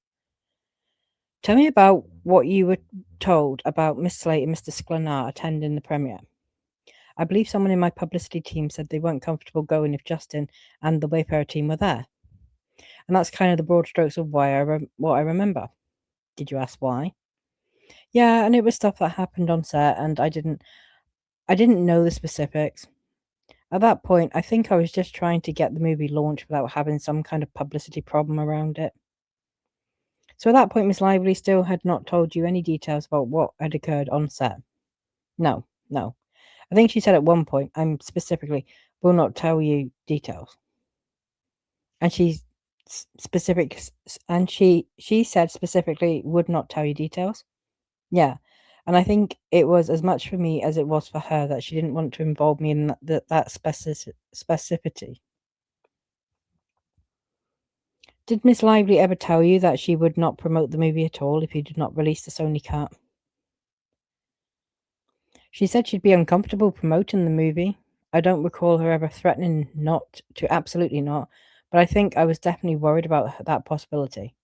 [SPEAKER 1] Tell me about what you were told about Miss Slate and Mr. Sklenar attending the premiere. I believe someone in my publicity team said they weren't comfortable going if Justin and the Wayfarer team were there. And that's kind of the broad strokes of what I remember. Did you ask why? Yeah, and it was stuff that happened on set, and I didn't know the specifics. At that point, I think I was just trying to get the movie launched without having some kind of publicity problem around it. So at that point, Miss Lively still had not told you any details about what had occurred on set. No. I think she said at one point, I'm specifically will not tell you details. And she said specifically would not tell you details. Yeah. And I think it was as much for me as it was for her that she didn't want to involve me in that specificity. Did Miss Lively ever tell you that she would not promote the movie at all if you did not release the Sony cut? She said she'd be uncomfortable promoting the movie. I don't recall her ever threatening not to, absolutely not, but I think I was definitely worried about that possibility.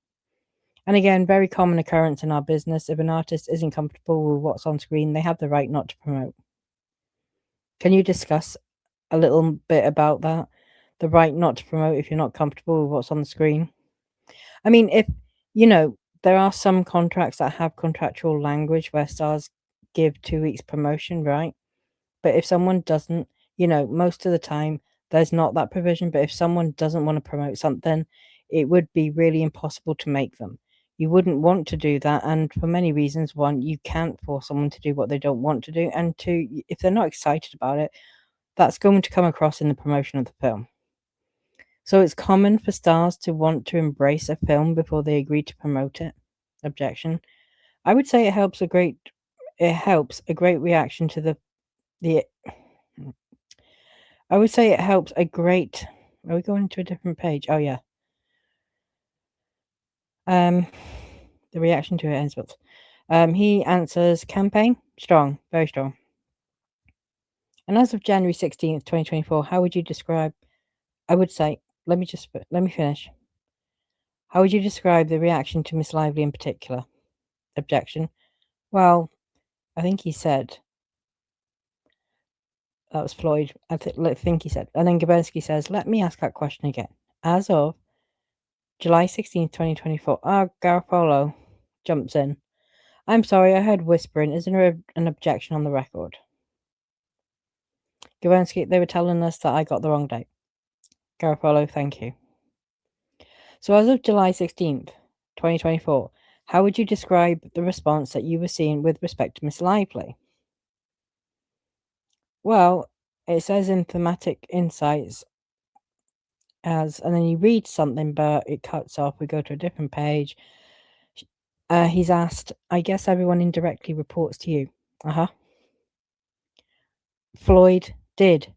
[SPEAKER 1] And again, very common occurrence in our business. If an artist isn't comfortable with what's on screen, they have the right not to promote. Can you discuss a little bit about that? The right not to promote if you're not comfortable with what's on the screen? I mean, if, there are some contracts that have contractual language where stars give 2 weeks promotion, right? But if someone doesn't, most of the time there's not that provision. But if someone doesn't want to promote something, it would be really impossible to make them. You wouldn't want to do that, and for many reasons. One, you can't force someone to do what they don't want to do, and two, if they're not excited about it, that's going to come across in the promotion of the film. So it's common for stars to want to embrace a film before they agree to promote it. Objection. I would say it helps a great reaction to the I would say it helps a great. Are we going to a different page? Oh yeah. The reaction to it ends with. He answers campaign strong, very strong. And as of January 16th, 2024, how would you describe? I would say, let me finish. How would you describe the reaction to Miss Lively in particular? Objection. Well, I think he said that was Floyd. I think he said, and then Gabersky says, "Let me ask that question again." As of July 16th, 2024, Garofalo jumps in. "I'm sorry, I heard whispering. Is there an objection on the record?" Gabersky, "They were telling us that I got the wrong date." Garofalo, "Thank you." So as of July 16th, 2024, how would you describe the response that you were seeing with respect to Miss Lively? Well, it says in thematic insights and then you read something, but it cuts off. We go to a different page. He's asked, "I guess everyone indirectly reports to you." Floyd, did.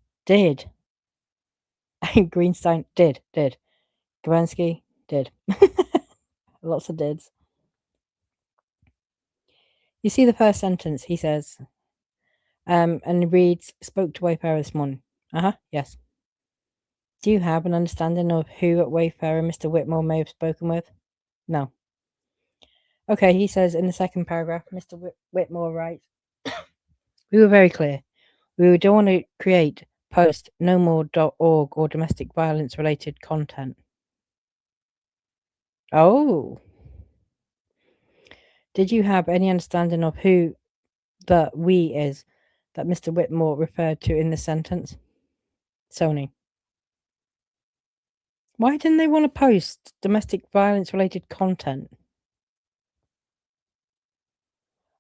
[SPEAKER 1] Greenstein, did. Gabansky, did. Lots of dids. You see the first sentence, he says, and it reads, "Spoke to Wayfarer this morning." Yes. Do you have an understanding of who at Wayfarer Mr. Whitmore may have spoken with? No. Okay, he says in the second paragraph, Mr. Whitmore writes, "We were very clear. We don't want to create post nomore.org or domestic violence related content." Oh. Did you have any understanding of who the "we" is that Mr. Whitmore referred to in the sentence? Sony. Why didn't they want to post domestic violence related content?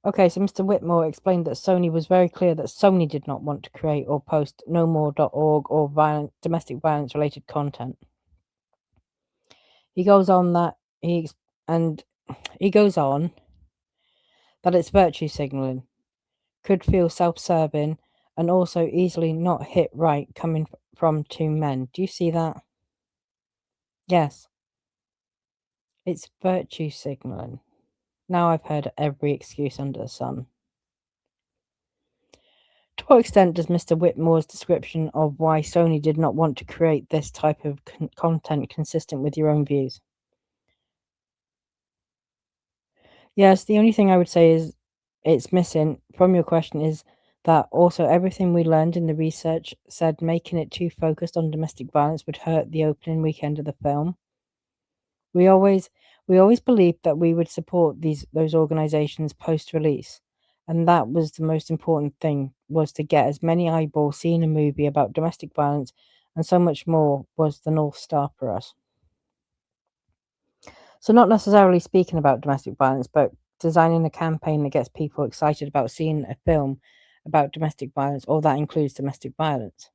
[SPEAKER 1] Okay, so Mr. Whitmore explained that Sony was very clear that Sony did not want to create or post nomore.org or domestic violence related content. He goes on that it's virtue signaling, could feel self-serving, and also easily not hit right coming from two men. Do you see that? Yes. It's virtue signaling. Now I've heard every excuse under the sun. To what extent does Mr. Whitmore's description of why Sony did not want to create this type of content consistent with your own views? Yes, the only thing I would say is it's missing from your question is that also everything we learned in the research said making it too focused on domestic violence would hurt the opening weekend of the film. We always believed that we would support those organizations post-release, and that was the most important thing, was to get as many eyeballs seeing a movie about domestic violence, and so much more was the North Star for us. So not necessarily speaking about domestic violence, but designing a campaign that gets people excited about seeing a film about domestic violence, or that includes domestic violence.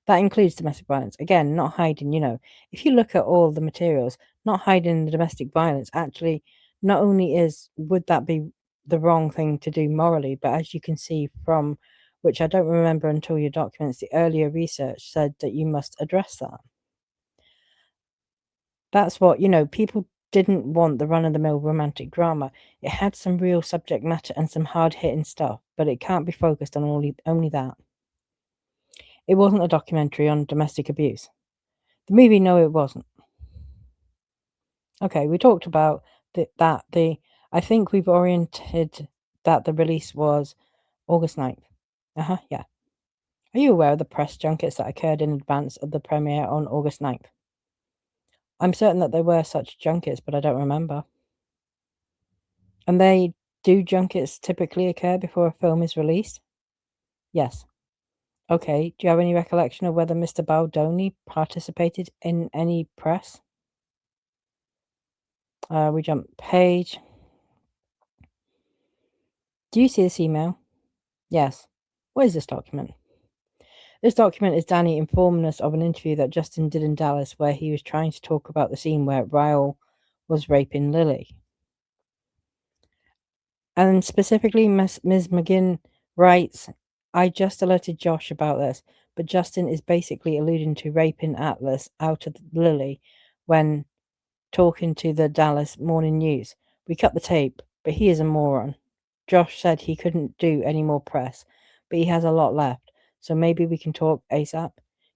[SPEAKER 1] That includes domestic violence. Again, not hiding, if you look at all the materials, not hiding the domestic violence, actually, not only would that be the wrong thing to do morally, but as you can see from, which I don't remember until your documents, the earlier research said that you must address that. That's what, people didn't want the run-of-the-mill romantic drama. It had some real subject matter and some hard-hitting stuff, but it can't be focused on only that. It wasn't a documentary on domestic abuse. The movie, no, it wasn't. Okay, we talked about I think we've oriented that the release was August 9th. Yeah. Are you aware of the press junkets that occurred in advance of the premiere on August 9th? I'm certain that there were such junkets, but I don't remember. And do junkets typically occur before a film is released? Yes. Okay, do you have any recollection of whether Mr. Baldoni participated in any press? We jump page. Do you see this email? Yes. What is this document? This document is Danny informing us of an interview that Justin did in Dallas where he was trying to talk about the scene where Ryle was raping Lily. And specifically, Ms. McGinn writes, I just alerted Josh about this, but Justin is basically alluding to raping Atlas out of Lily when talking to the Dallas Morning News. We cut the tape, but he is a moron. Josh said he couldn't do any more press, but he has a lot left, so maybe we can talk ASAP.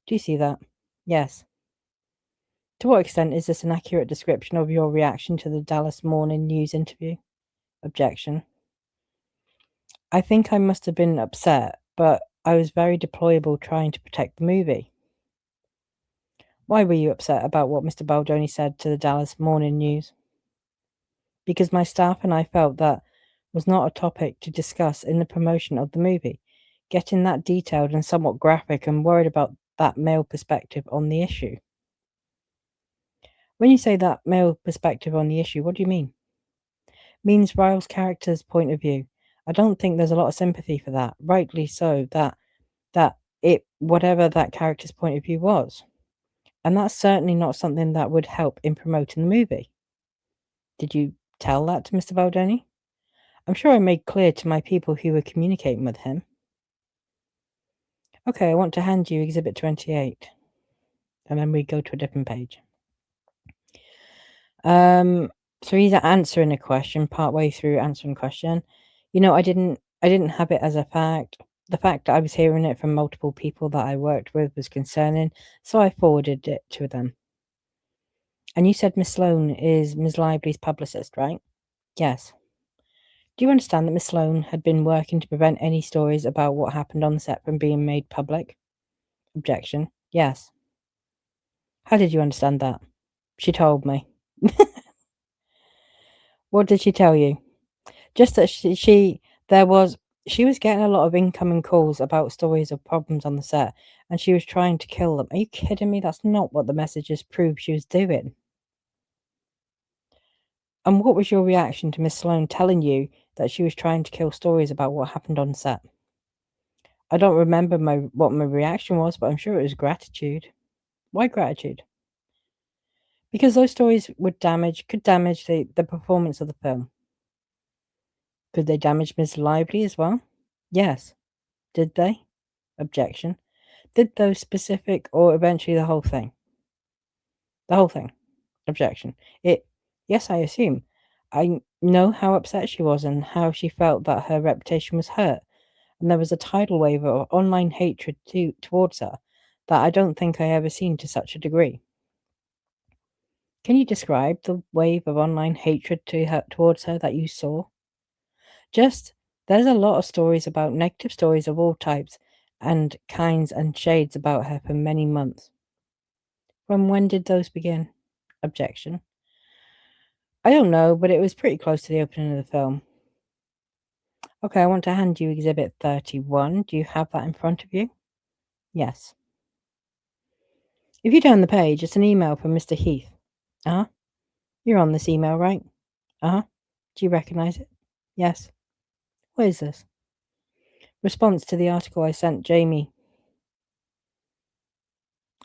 [SPEAKER 1] Do you see that? Yes. To what extent is this an accurate description of your reaction to the Dallas Morning News interview? Objection. I think I must have been upset, but I was very deplorable trying to protect the movie. Why were you upset about what Mr. Baldoni said to the Dallas Morning News? Because my staff and I felt that was not a topic to discuss in the promotion of the movie. Getting that detailed and somewhat graphic and worried about that male perspective on the issue. When you say that male perspective on the issue, what do you mean? Means Ryle's character's point of view. I don't think there's a lot of sympathy for that. Rightly so, that it whatever that character's point of view was. And that's certainly not something that would help in promoting the movie. Did you tell that to Mr. Baldoni? I'm sure I made clear to my people who were communicating with him. Okay, I want to hand you Exhibit 28. And then we go to a different page. So he's answering a question, partway through answering a question. You know, I didn't have it as a fact. The fact that I was hearing it from multiple people that I worked with was concerning, so I forwarded it to them. And you said Miss Sloane is Ms. Lively's publicist, right? Yes. Do you understand that Miss Sloane had been working to prevent any stories about what happened on the set from being made public? Objection. Yes. How did you understand that? She told me. What did she tell you? Just that she was getting a lot of incoming calls about stories of problems on the set, and she was trying to kill them. Are you kidding me? That's not what the messages proved she was doing. And what was your reaction to Miss Sloane telling you that she was trying to kill stories about what happened on set? I don't remember what my reaction was, but I'm sure it was gratitude. Why gratitude? Because those stories could damage the performance of the film. Could they damage Miss Lively as well? Yes. Did they? Objection. Did those specific or eventually the whole thing? The whole thing. Objection. Yes, I assume. I know how upset she was and how she felt that her reputation was hurt, and there was a tidal wave of online hatred towards her that I don't think I ever seen to such a degree. Can you describe the wave of online hatred towards her that you saw? There's a lot of stories about negative stories of all types and kinds and shades about her for many months. From when did those begin? Objection. I don't know, but it was pretty close to the opening of the film. Okay, I want to hand you Exhibit 31. Do you have that in front of you? Yes. If you turn the page, it's an email from Mr. Heath. Uh-huh. You're on this email, right? Uh-huh. Do you recognize it? Yes. What is this? Response to the article I sent Jamie.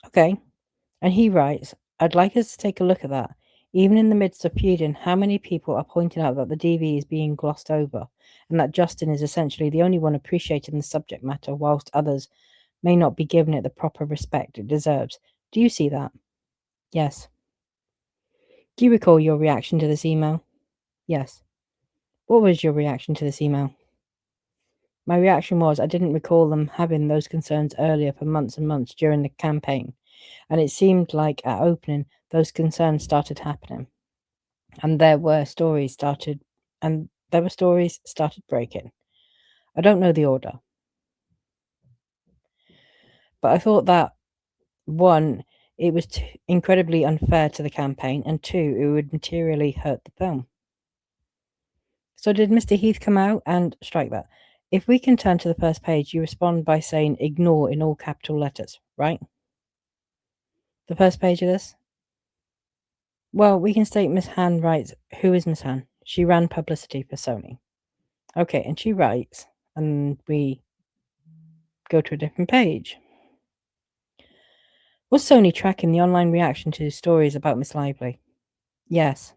[SPEAKER 1] Okay. And he writes, I'd like us to take a look at that. Even in the midst of feuding, how many people are pointing out that the DV is being glossed over, and that Justin is essentially the only one appreciating the subject matter, whilst others may not be giving it the proper respect it deserves. Do you see that? Yes. Do you recall your reaction to this email? Yes. What was your reaction to this email? My reaction was I didn't recall them having those concerns earlier for months and months during the campaign, and it seemed like at opening those concerns started happening, and there were stories started breaking. I don't know the order, but I thought that, one, it was incredibly unfair to the campaign, and two, it would materially hurt the film. So did Mr. Heath come out and strike that? if we can turn to the first page, you respond by saying ignore in all capital letters, right? The first page of this? Well, we can state Miss Han writes, who is Miss Han? She ran publicity for Sony. Okay, and she writes, and we go to a different page. Was Sony tracking the online reaction to stories about Miss Lively? Yes.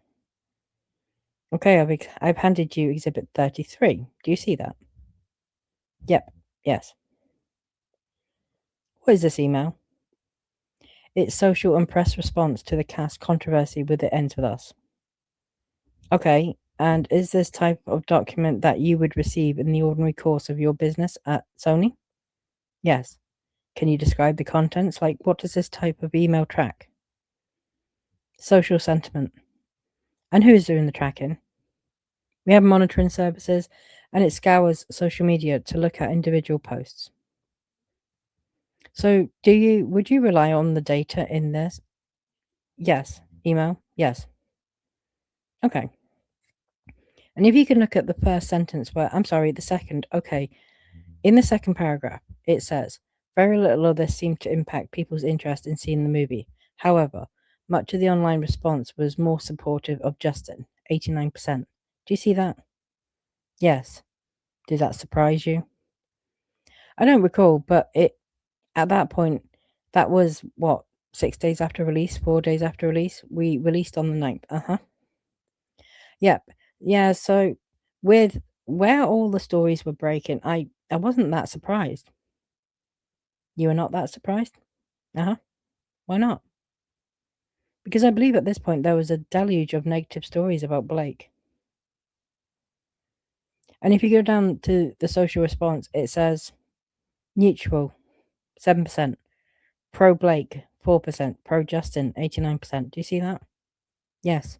[SPEAKER 1] Okay, I've handed you Exhibit 33. Do you see that? Yep, yes. What is this email? It's social and press response to the cast controversy with It Ends With Us. Okay, and is this type of document that you would receive in the ordinary course of your business at Sony? Yes. Can you describe the contents? Like, what does this type of email track? Social sentiment. And who is doing the tracking? We have monitoring services, and it scours social media to look at individual posts. So, would you rely on the data in this? Yes. Email? Yes. Okay. And if you can look at the first sentence the second, okay. In the second paragraph, it says, very little of this seemed to impact people's interest in seeing the movie. However, much of the online response was more supportive of Justin, 89%. Do you see that? Yes. Did that surprise you? I don't recall, but at that point, that was, 6 days after release, 4 days after release? We released on the 9th. Yep. Yeah, so with where all the stories were breaking, I wasn't that surprised. You were not that surprised? Why not? Because I believe at this point there was a deluge of negative stories about Blake. And if you go down to the social response, it says neutral, 7%, pro Blake, 4%, pro Justin, 89%. Do you see that? Yes.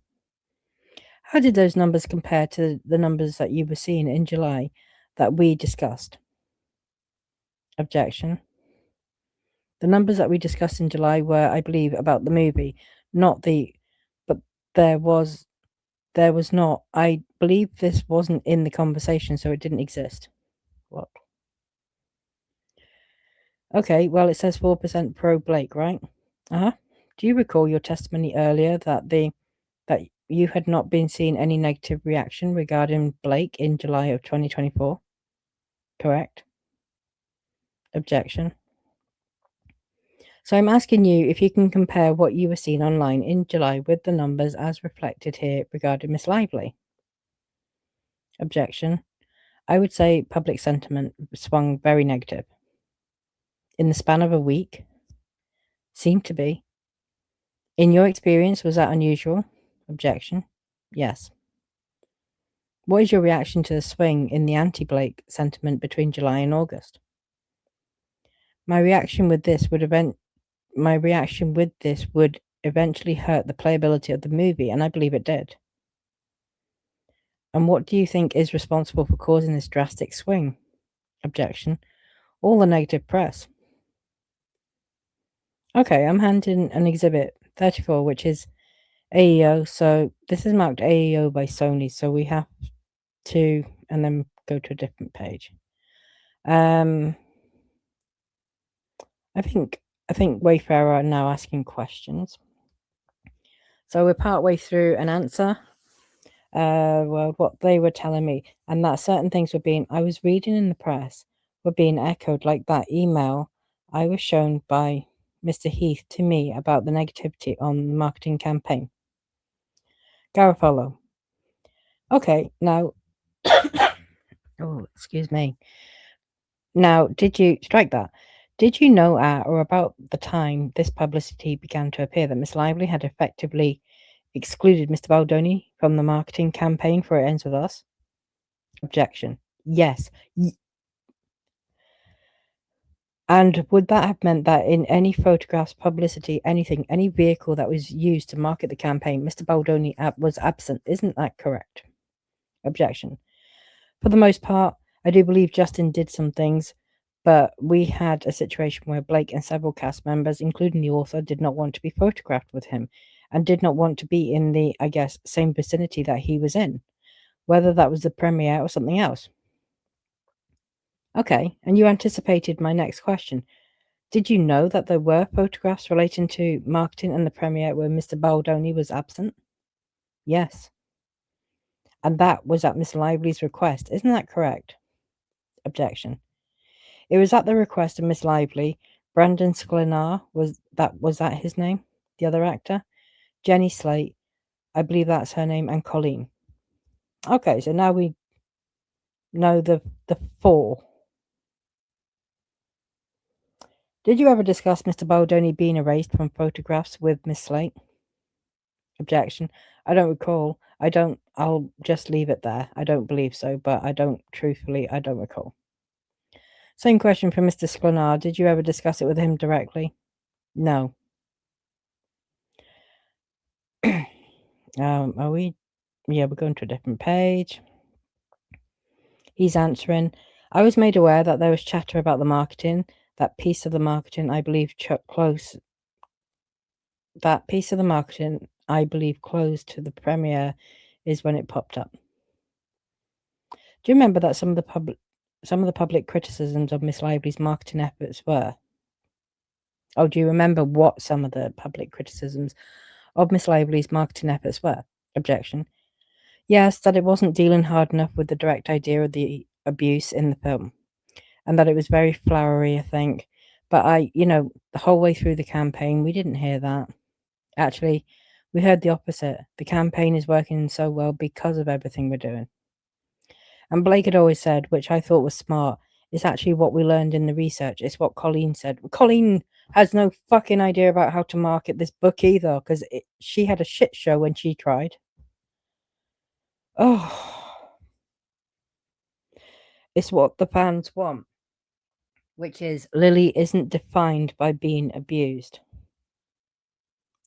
[SPEAKER 1] How did those numbers compare to the numbers that you were seeing in July that we discussed? Objection. The numbers that we discussed in July were, I believe, about the movie, but there was not. I believe this wasn't in the conversation, so it didn't exist. What? Okay, well, it says 4% pro Blake, right? Do you recall your testimony earlier that you had not been seeing any negative reaction regarding Blake in July of 2024? Correct. Objection. So I'm asking you if you can compare what you were seeing online in July with the numbers as reflected here regarding Miss Lively. Objection. I would say public sentiment swung very negative. In the span of a week? Seemed to be. In your experience, was that unusual? Objection. Yes. What is your reaction to the swing in the anti-Blake sentiment between July and August? My reaction with this would eventually hurt the playability of the movie, and I believe it did. And what do you think is responsible for causing this drastic swing? Objection. All the negative press. Okay, I'm handing an exhibit 34, which is AEO. So this is marked AEO by Sony. So we have to, and then go to a different page. I think Wayfarer are now asking questions. So we're partway through an answer. Well, what they were telling me, and that certain things I was reading in the press, were being echoed, like that email I was shown by Mr. Heath to me about the negativity on the marketing campaign. Garofalo. Okay, now, oh, excuse me. Now, did you strike that? Did you know at or about the time this publicity began to appear that Miss Lively had effectively excluded Mr. Baldoni from the marketing campaign for It Ends With Us? Objection. Yes. And would that have meant that in any photographs, publicity, anything, any vehicle that was used to market the campaign, Mr. Baldoni was absent? Isn't that correct? Objection. For the most part, I do believe Justin did some things, but we had a situation where Blake and several cast members, including the author, did not want to be photographed with him and did not want to be in the, I guess, same vicinity that he was in, whether that was the premiere or something else. Okay, and you anticipated my next question. Did you know that there were photographs relating to marketing and the premiere where Mr. Baldoni was absent? Yes. And that was at Miss Lively's request. Isn't that correct? Objection. It was at the request of Miss Lively. Brandon Sklenar, was that his name? The other actor? Jenny Slate, I believe that's her name, and Colleen. Okay, so now we know the four. Did you ever discuss Mr. Baldoni being erased from photographs with Miss Slate? Objection. I don't recall. I'll just leave it there. I don't believe so, but I don't recall. Same question for Mr. Sklenar. Did you ever discuss it with him directly? No. Are we? Yeah, we're going to a different page. He's answering. I was made aware that there was chatter about the marketing. That piece of the marketing, I believe, close. That piece of the marketing, I believe, close to the premiere, is when it popped up. Do you remember that some of the public criticisms of Miss Lively's marketing efforts were? Oh, do you remember what some of the public criticisms of Miss Lively's marketing efforts were? Objection. Yes, that it wasn't dealing hard enough with the direct idea of the abuse in the film, and that it was very flowery, I think. But the whole way through the campaign, we didn't hear that. Actually, we heard the opposite. The campaign is working so well because of everything we're doing. And Blake had always said, which I thought was smart, it's actually what we learned in the research. It's what Colleen said. Colleen has no fucking idea about how to market this book either, because she had a shit show when she tried. Oh, it's what the fans want, which is Lily isn't defined by being abused.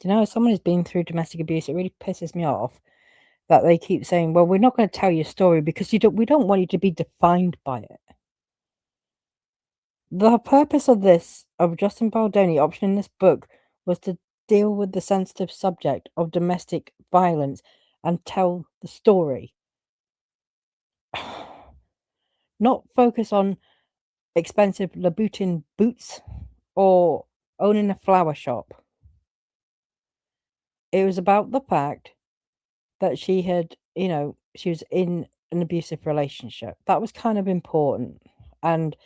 [SPEAKER 1] Do you know, as someone who's been through domestic abuse, it really pisses me off that they keep saying, well, we're not going to tell you a story because we don't want you to be defined by it. The purpose of Justin Baldoni option in this book was to deal with the sensitive subject of domestic violence and tell the story. Not focus on expensive Louboutin boots or owning a flower shop. It was about the fact that she had, she was in an abusive relationship. That was kind of important. And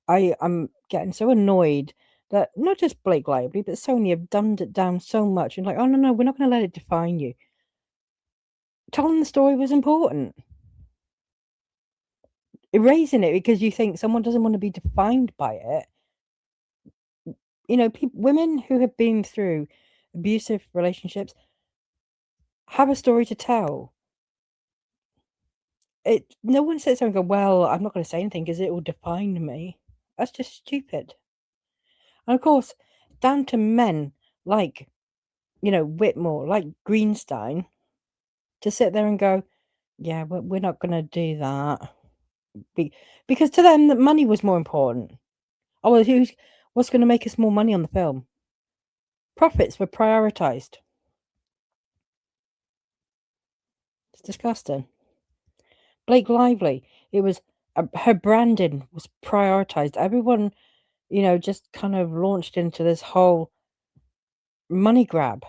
[SPEAKER 1] I'm getting so annoyed that not just Blake Lively, but Sony have dumbed it down so much. And like, oh, no, we're not going to let it define you. Telling the story was important. Erasing it because you think someone doesn't want to be defined by it. Women who have been through abusive relationships have a story to tell. No one sits there and go, well, I'm not going to say anything because it will define me. That's just stupid. And of course, down to men like, Whitmore, like Greenstein, to sit there and go, yeah, we're not going to do that. Because to them, the money was more important. Oh, well, what's going to make us more money on the film? Profits were prioritized. It's disgusting. Blake Lively, it was her branding was prioritized. Everyone, just kind of launched into this whole money grab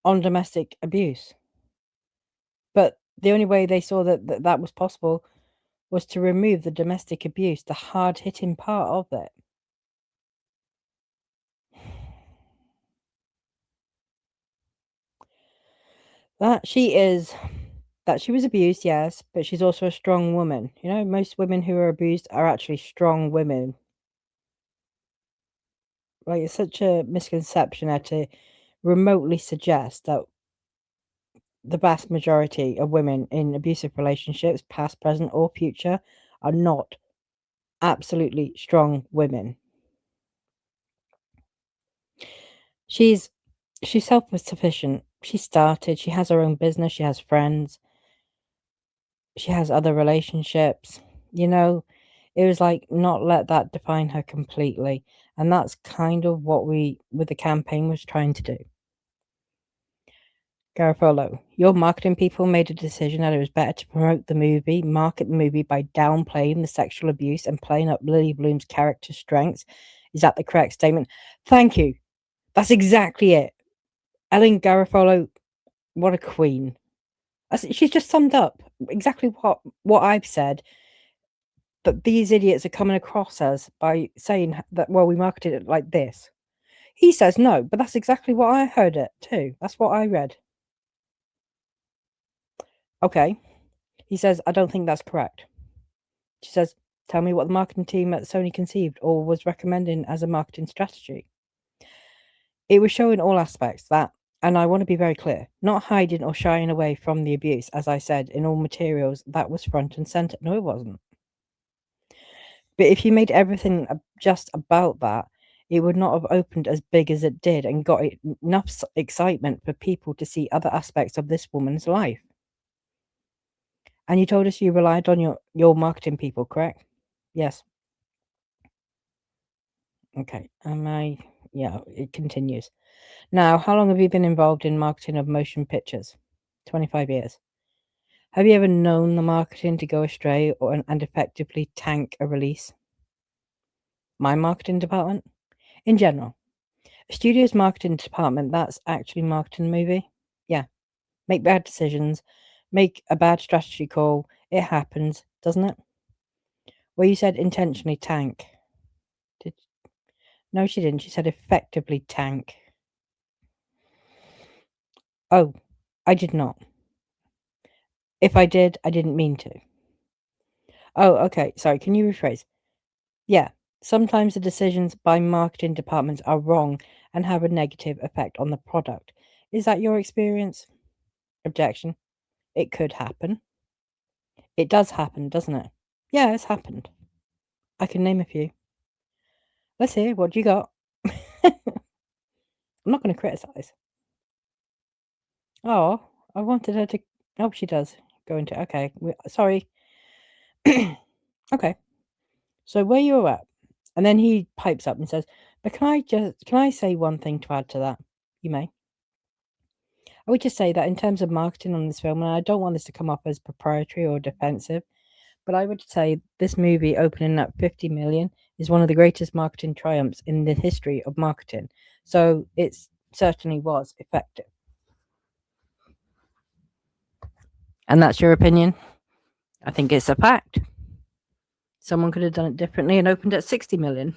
[SPEAKER 1] on domestic abuse. But the only way they saw that was possible was to remove the domestic abuse, the hard-hitting part of it. That she was abused, yes, but she's also a strong woman. Most women who are abused are actually strong women. Like, it's such a misconception to remotely suggest that the vast majority of women in abusive relationships, past, present, or future, are not absolutely strong women. She's self-sufficient. She has her own business, she has friends, she has other relationships. It was like, not let that define her completely. And that's kind of what with the campaign was trying to do. Garofalo, your marketing people made a decision that it was better to promote the movie, market the movie by downplaying the sexual abuse and playing up Lily Bloom's character strengths. Is that the correct statement? Thank you. That's exactly it. Ellen Garofalo, what a queen. She's just summed up exactly what I've said, but these idiots are coming across as by saying that, well, we marketed it like this. He says no, but that's exactly what I heard it too. That's what I read. Okay. He says, I don't think that's correct. She says, tell me what the marketing team at Sony conceived or was recommending as a marketing strategy. It was showing all aspects that, and I want to be very clear, not hiding or shying away from the abuse, as I said, in all materials, that was front and center. No, it wasn't. But if you made everything just about that, it would not have opened as big as it did and got enough excitement for people to see other aspects of this woman's life. And you told us you relied on your marketing people, correct? Yes. Okay. Yeah, it continues. Now, how long have you been involved in marketing of motion pictures? 25 years. Have you ever known the marketing to go astray and effectively tank a release? My marketing department? In general. A studio's marketing department, that's actually marketing a movie. Yeah. Make bad decisions. Make a bad strategy call. It happens, doesn't it? Well, you said intentionally tank. No, she didn't. She said effectively tank. Oh, I did not. If I did, I didn't mean to. Oh, okay. Sorry, can you rephrase? Yeah. Sometimes the decisions by marketing departments are wrong and have a negative effect on the product. Is that your experience? Objection. It could happen. It does happen, doesn't it? Yeah, it's happened. I can name a few. Let's hear. What do you got? I'm not going to criticize. Oh, I wanted her to. Oh, she does go into. Okay, sorry. Okay. So where you're at, and then he pipes up and says, "But can I say one thing to add to that? You may. I would just say that in terms of marketing on this film, and I don't want this to come off as proprietary or defensive, but I would say this movie opening at 50 million is one of the greatest marketing triumphs in the history of marketing. So it certainly was effective." And that's your opinion? I think it's a fact. Someone could have done it differently and opened at 60 million.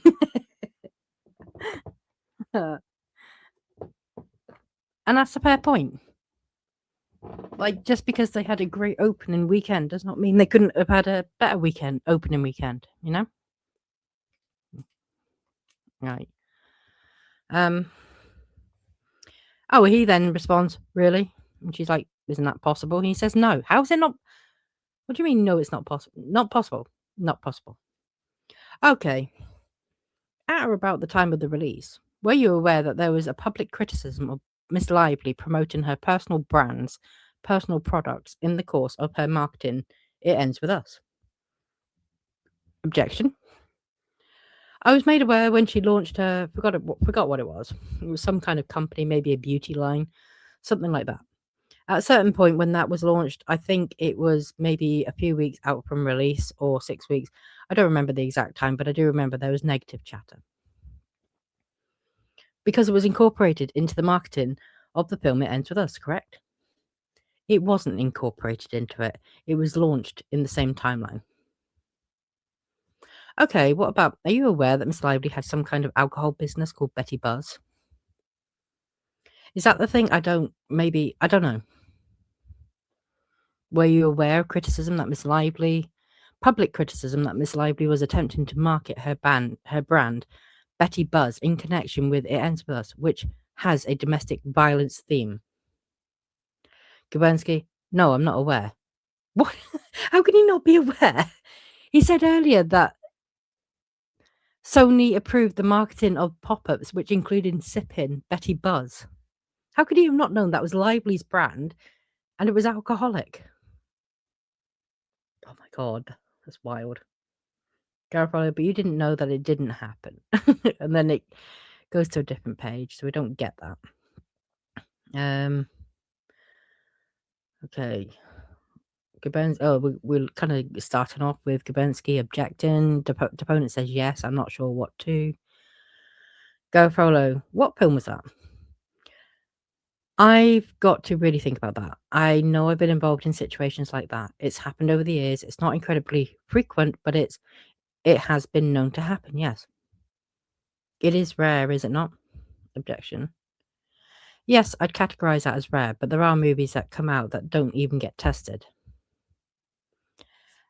[SPEAKER 1] And that's a fair point. Like, just because they had a great opening weekend does not mean they couldn't have had a better opening weekend, you know? Right. Oh, he then responds, really? And she's like, isn't that possible? And he says, no. How is it not? What do you mean, no, it's not possible? Not possible. Not possible. Okay. At or about the time of the release, were you aware that there was a public criticism of Miss Lively promoting her personal brands, personal products in the course of her marketing? It ends with us. Objection. I was made aware when she launched her, forgot what it was. It was some kind of company, maybe a beauty line, something like that. At a certain point when that was launched, I think it was maybe a few weeks out from release or 6 weeks. I don't remember the exact time, but I do remember there was negative chatter. Because it was incorporated into the marketing of the film, It Ends With Us, correct? It wasn't incorporated into it. It was launched in the same timeline. Okay, what about, are you aware that Miss Lively has some kind of alcohol business called Betty Buzz? Is that the thing? I don't know. Were you aware of public criticism that Miss Lively was attempting to market her brand, Betty Buzz, in connection with It Ends With Us, which has a domestic violence theme? Gabernsky, no, I'm not aware. What? How can you not be aware? He said earlier that Sony approved the marketing of pop-ups, which included sipping Betty Buzz. How could you have not known that was Lively's brand and it was alcoholic? Oh my God, that's wild. Garofalo, but you didn't know that it didn't happen. And then it goes to a different page, so we don't get that. Okay. We're kind of starting off with Gabensky objecting. Deponent says yes. I'm not sure what to. Garofalo, what film was that? I've got to really think about that. I know I've been involved in situations like that. It's happened over the years. It's not incredibly frequent, but it has been known to happen, yes. It is rare, is it not? Objection. Yes, I'd categorize that as rare, but there are movies that come out that don't even get tested.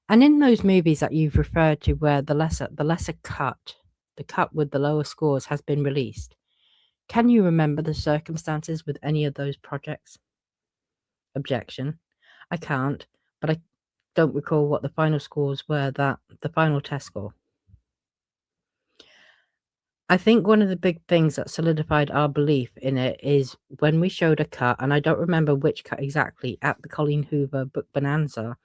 [SPEAKER 1] And in those movies that you've referred to where the lesser cut, the cut with the lower scores has been released, can you remember the circumstances with any of those projects? Objection. I can't, but I don't recall what the final scores were, the final test score. I think one of the big things that solidified our belief in it is when we showed a cut, and I don't remember which cut exactly, at the Colleen Hoover book Bonanza,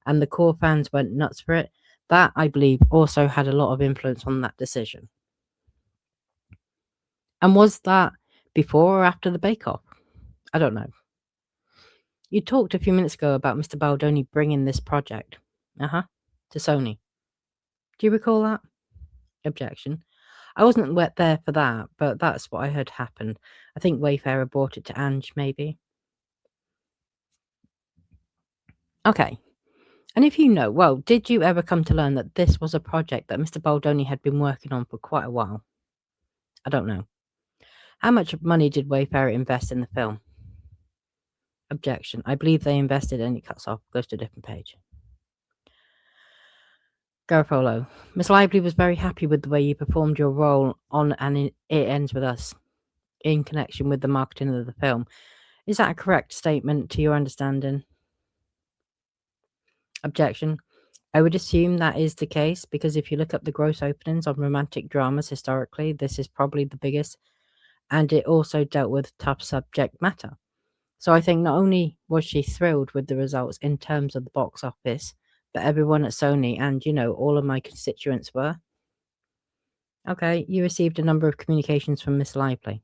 [SPEAKER 1] and the core fans went nuts for it. That, I believe, also had a lot of influence on that decision. And was that before or after the bake-off? I don't know. You talked a few minutes ago about Mr. Baldoni bringing this project, to Sony. Do you recall that? Objection. I wasn't there for that, but that's what I heard happened. I think Wayfarer bought it to Ange, maybe. Okay. And if you know, well, did you ever come to learn that this was a project that Mr. Baldoni had been working on for quite a while? I don't know. How much money did Wayfarer invest in the film? Objection. I believe they invested, and it cuts off, goes to a different page. Garofalo. Miss Lively was very happy with the way you performed your role on And It Ends With Us in connection with the marketing of the film. Is that a correct statement to your understanding? Objection. I would assume that is the case because if you look up the gross openings on romantic dramas historically, this is probably the biggest, and it also dealt with tough subject matter. So I think not only was she thrilled with the results in terms of the box office, but everyone at Sony and, all of my constituents were. Okay, you received a number of communications from Miss Lively.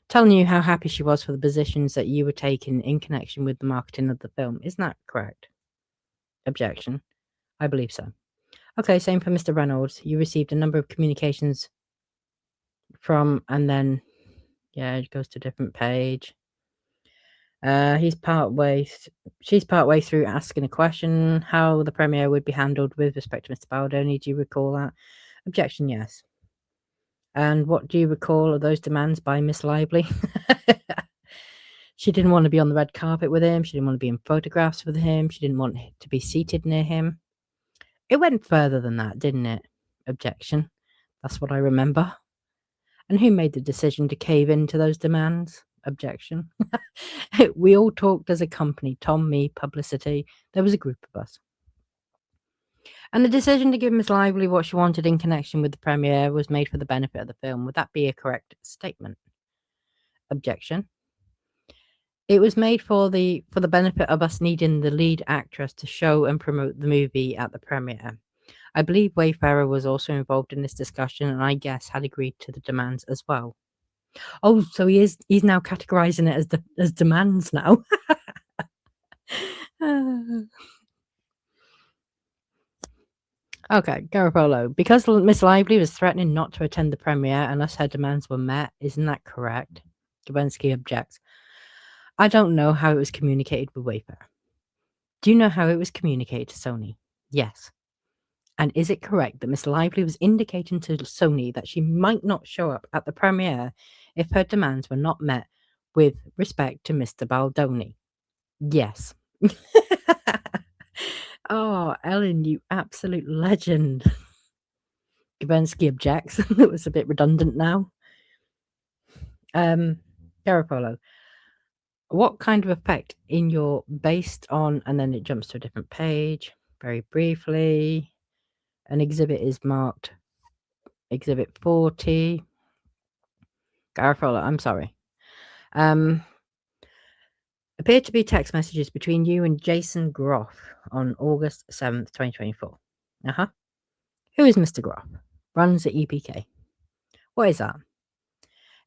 [SPEAKER 1] Telling you how happy she was for the positions that you were taking in connection with the marketing of the film. Isn't that correct? Objection. I believe so. Okay, same for Mr. Reynolds. You received a number of communications from, and then, it goes to a different page. She's partway through asking a question, how the premiere would be handled with respect to Mr. Baldoni. Do you recall that? Objection, yes. And what do you recall of those demands by Miss Lively? She didn't want to be on the red carpet with him. She didn't want to be in photographs with him. She didn't want to be seated near him. It went further than that, didn't it? Objection. That's what I remember. And who made the decision to cave into those demands? Objection. We all talked as a company. Tom, me, Publicity. There was a group of us. And the decision to give Miss Lively what she wanted in connection with the premiere was made for the benefit of the film. Would that be a correct statement? Objection. It was made for the benefit of us needing the lead actress to show and promote the movie at the premiere. I believe Wayfarer was also involved in this discussion and I guess had agreed to the demands as well. Oh, so he's now categorizing it as demands now. Okay, Garofalo. Because Miss Lively was threatening not to attend the premiere unless her demands were met, isn't that correct? Gabensky objects. I don't know how it was communicated with Wayfarer. Do you know how it was communicated to Sony? Yes. And is it correct that Miss Lively was indicating to Sony that she might not show up at the premiere if her demands were not met with respect to Mr. Baldoni? Yes. Oh, Ellen, you absolute legend. Gabensky objects. It was a bit redundant now. Garofalo. What kind of effect in your based on, and then it jumps to a different page very briefly. An exhibit is marked Exhibit 40. Garofalo, I'm sorry. Appeared to be text messages between you and Jason Groff on August 7th, 2024. Who is Mr. Groff? Runs the EPK. What is that?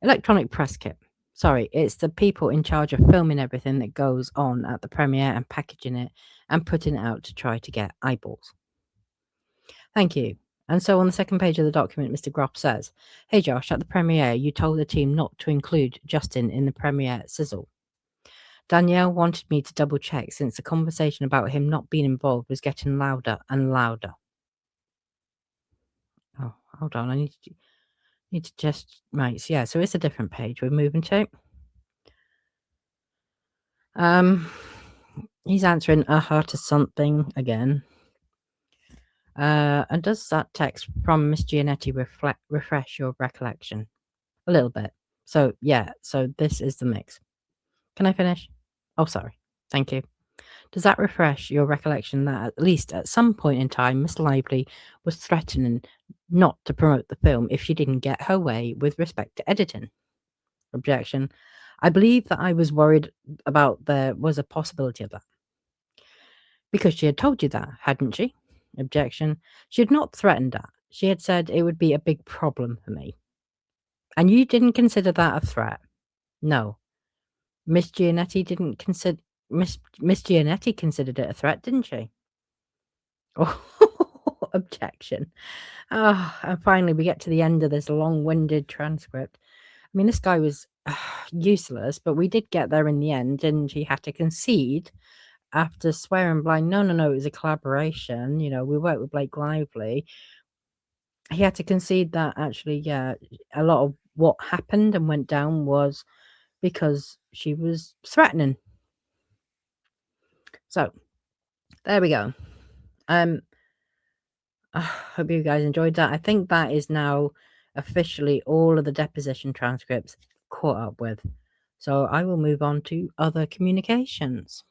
[SPEAKER 1] Electronic press kit. Sorry, it's the people in charge of filming everything that goes on at the premiere and packaging it and putting it out to try to get eyeballs. Thank you. And so on the second page of the document, Mr. Groff says, "Hey Josh, at the premiere, you told the team not to include Justin in the premiere sizzle. Danielle wanted me to double check since the conversation about him not being involved was getting louder and louder." Oh, hold on. I need to just, right. So yeah, so it's a different page we're moving to. He's answering to something again. And does that text from Miss Giannetti refresh your recollection? A little bit. So yeah, so this is the mix. Can I finish? Oh, sorry. Thank you. Does that refresh your recollection that at least at some point in time, Miss Lively was threatening not to promote the film if she didn't get her way with respect to editing? Objection. I believe that I was worried about there was a possibility of that. Because she had told you that, hadn't she? Objection. She had not threatened that. She had said it would be a big problem for me. And you didn't consider that a threat? No. Miss Giannetti didn't consider... Miss Giannetti considered it a threat, didn't she? Oh, objection. Oh, and finally we get to the end of this long-winded transcript. I mean, this guy was useless, but we did get there in the end, and he had to concede after swearing blind. No, it was a collaboration. You know, we worked with Blake Lively. He had to concede that actually, yeah, a lot of what happened and went down was because she was threatening. So there we go. I hope you guys enjoyed that. I think that is now officially all of the deposition transcripts caught up with. So I will move on to other communications.